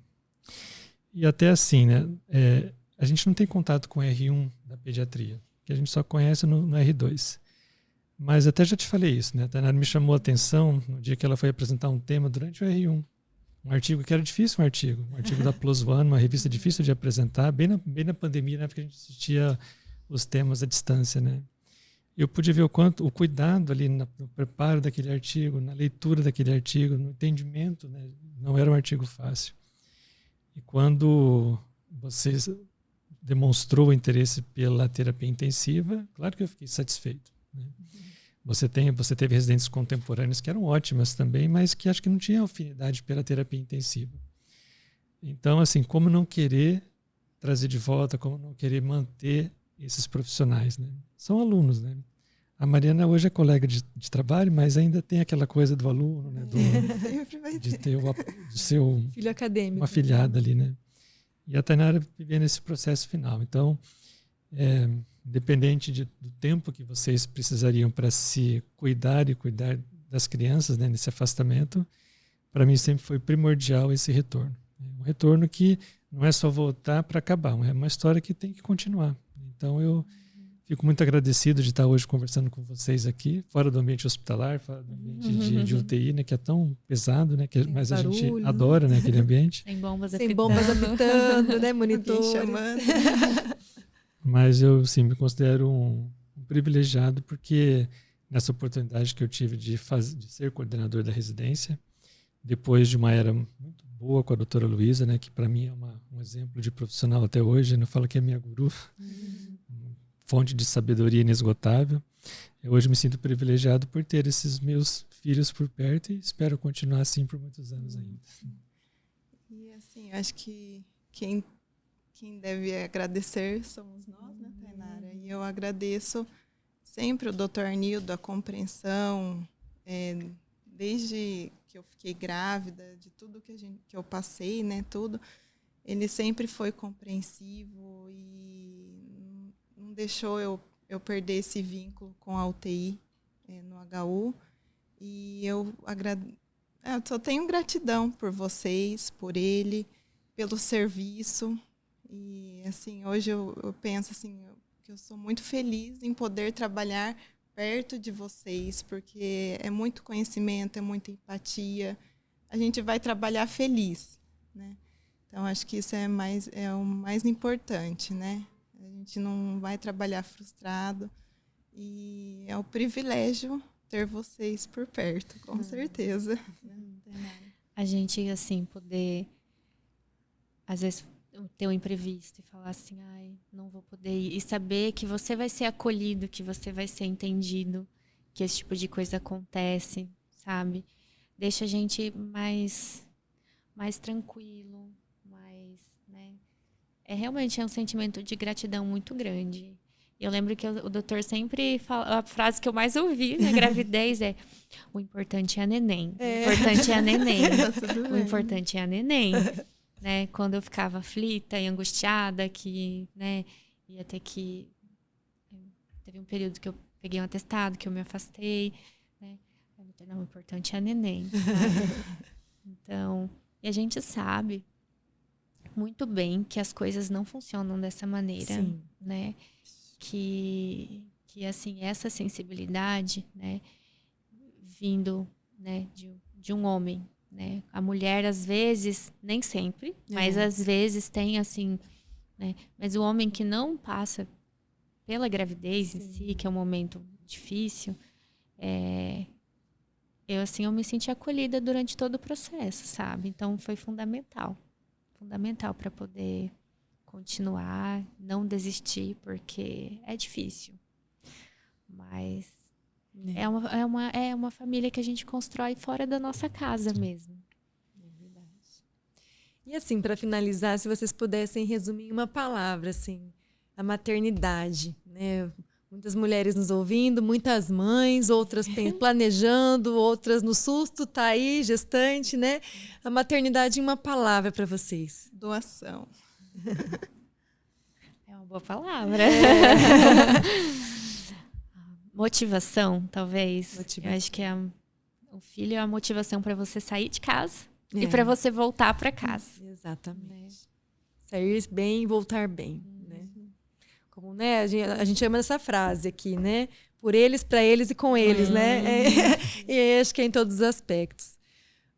E até assim, né, a gente não tem contato com o R1 da pediatria, que a gente só conhece no R2. Mas até já te falei isso, né? A Tainara me chamou a atenção no dia que ela foi apresentar um tema durante o R1. Um artigo que era difícil, um artigo da Plus One, uma revista difícil de apresentar, bem na pandemia, né, porque a gente assistia os temas à distância, né? Eu pude ver o cuidado ali no preparo daquele artigo, na leitura daquele artigo, no entendimento, né? Não era um artigo fácil. E quando você demonstrou o interesse pela terapia intensiva, claro que eu fiquei satisfeito, né? Você teve residentes contemporâneos que eram ótimas também, mas que acho que não tinham afinidade pela terapia intensiva. Então, assim, como não querer trazer de volta, como não querer manter esses profissionais, né? São alunos, né? A Mariana hoje é colega de trabalho, mas ainda tem aquela coisa do aluno, né? De ter o seu filho acadêmico, uma afilhada ali, né? E a Tainara vivendo esse processo final. Então, independente do tempo que vocês precisariam para se cuidar e cuidar das crianças, né, nesse afastamento, para mim sempre foi primordial esse retorno. Um retorno que não é só voltar para acabar, é uma história que tem que continuar. Então eu fico muito agradecido de estar hoje conversando com vocês aqui, fora do ambiente hospitalar, fora do ambiente de UTI, né, que é tão pesado, né, mas barulho, a gente adora, né, aquele ambiente. Sem bombas apitando, né, monitores chamando. Mas eu, sim, me considero um privilegiado porque nessa oportunidade que eu tive de ser coordenador da residência, depois de uma era muito boa com a doutora Luísa, né, que para mim é um exemplo de profissional até hoje, eu falo que é minha guru, fonte de sabedoria inesgotável. Eu hoje me sinto privilegiado por ter esses meus filhos por perto e espero continuar assim por muitos anos ainda. E assim, acho que quem deve agradecer somos nós, né, Tainara? E eu agradeço sempre o Dr. Arnildo, a compreensão, desde que eu fiquei grávida, de tudo que eu passei, né, tudo. Ele sempre foi compreensivo e não deixou eu perder esse vínculo com a UTI no HU. E eu só tenho gratidão por vocês, por ele, pelo serviço. E assim, hoje eu penso assim, que eu sou muito feliz em poder trabalhar perto de vocês, porque é muito conhecimento, é muita empatia. A gente vai trabalhar feliz, né? Então, acho que isso é o mais importante, né? A gente não vai trabalhar frustrado. E é um privilégio ter vocês por perto, com certeza. A gente, assim, poder, às vezes, ter um imprevisto e falar assim, ai, não vou poder ir. E saber que você vai ser acolhido, que você vai ser entendido, que esse tipo de coisa acontece, sabe? Deixa a gente mais tranquilo, né? Realmente um sentimento de gratidão muito grande. Eu lembro que o doutor sempre fala, a frase que eu mais ouvi na gravidez é: o importante é a neném. O importante é a neném. O importante é a neném. Né? Quando eu ficava aflita e angustiada, que, né, ia ter que... Teve um período que eu peguei um atestado, que eu me afastei. Né? Não, o importante é a neném. Então, e a gente sabe muito bem que as coisas não funcionam dessa maneira. Sim. Né? Que assim, essa sensibilidade, né, vindo, né, de um homem, né? A mulher, às vezes, nem sempre, mas às vezes tem, assim, né? Mas o homem que não passa pela gravidez em si, que é um momento difícil, eu me senti acolhida durante todo o processo, sabe? Então, foi fundamental para poder continuar, não desistir, porque é difícil. Mas é uma família que a gente constrói fora da nossa casa mesmo. É verdade. E assim, para finalizar, se vocês pudessem resumir em uma palavra, assim, a maternidade, né? Muitas mulheres nos ouvindo, muitas mães, outras planejando, outras no susto, tá aí, gestante, né? A maternidade em uma palavra para vocês. Doação. É uma boa palavra. Motivação, talvez. Eu acho que o filho é a motivação para você sair de casa e para você voltar para casa. Exatamente. Né? Sair bem e voltar bem. Né? Como, né, a gente ama essa frase aqui, né? Por eles, para eles e com eles, né? E acho que é em todos os aspectos.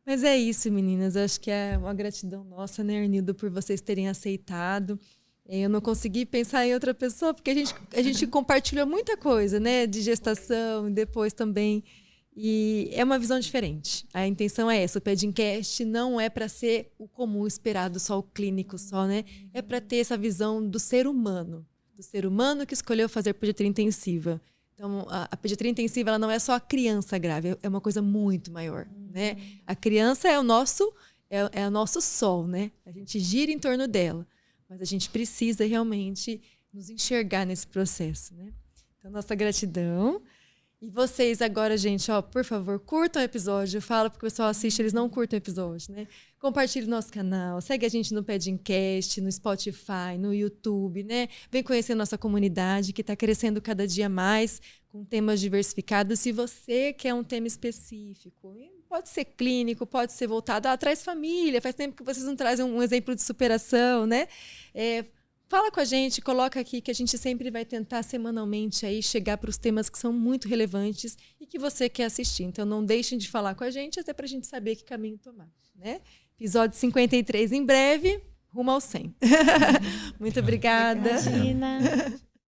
Mas é isso, meninas. Acho que é uma gratidão nossa, né, Arnildo, por vocês terem aceitado. Eu não consegui pensar em outra pessoa, porque a gente compartilhou muita coisa, né? De gestação e depois também. E é uma visão diferente. A intenção é essa. O Pedincast não é para ser o comum esperado, só o clínico, só, né? É para ter essa visão do ser humano. Do ser humano que escolheu fazer pediatria intensiva. Então, a pediatria intensiva ela não é só a criança grave, é uma coisa muito maior, né? A criança é o nosso sol, né? A gente gira em torno dela, mas a gente precisa realmente nos enxergar nesse processo, né? Então, nossa gratidão. E vocês agora, gente, por favor, curtam o episódio. Eu falo porque o pessoal assiste, eles não curtem o episódio, né? Compartilhe o nosso canal, segue a gente no Pedincast, no Spotify, no YouTube, né? Vem conhecer nossa comunidade que está crescendo cada dia mais, com temas diversificados. Se você quer um tema específico, pode ser clínico, pode ser voltado, traz família, faz tempo que vocês não trazem um exemplo de superação, né? Fala com a gente, coloca aqui que a gente sempre vai tentar semanalmente aí chegar para os temas que são muito relevantes e que você quer assistir. Então não deixem de falar com a gente até para a gente saber que caminho tomar, né? Episódio 53 em breve, rumo ao 100. Muito obrigada. Imagina.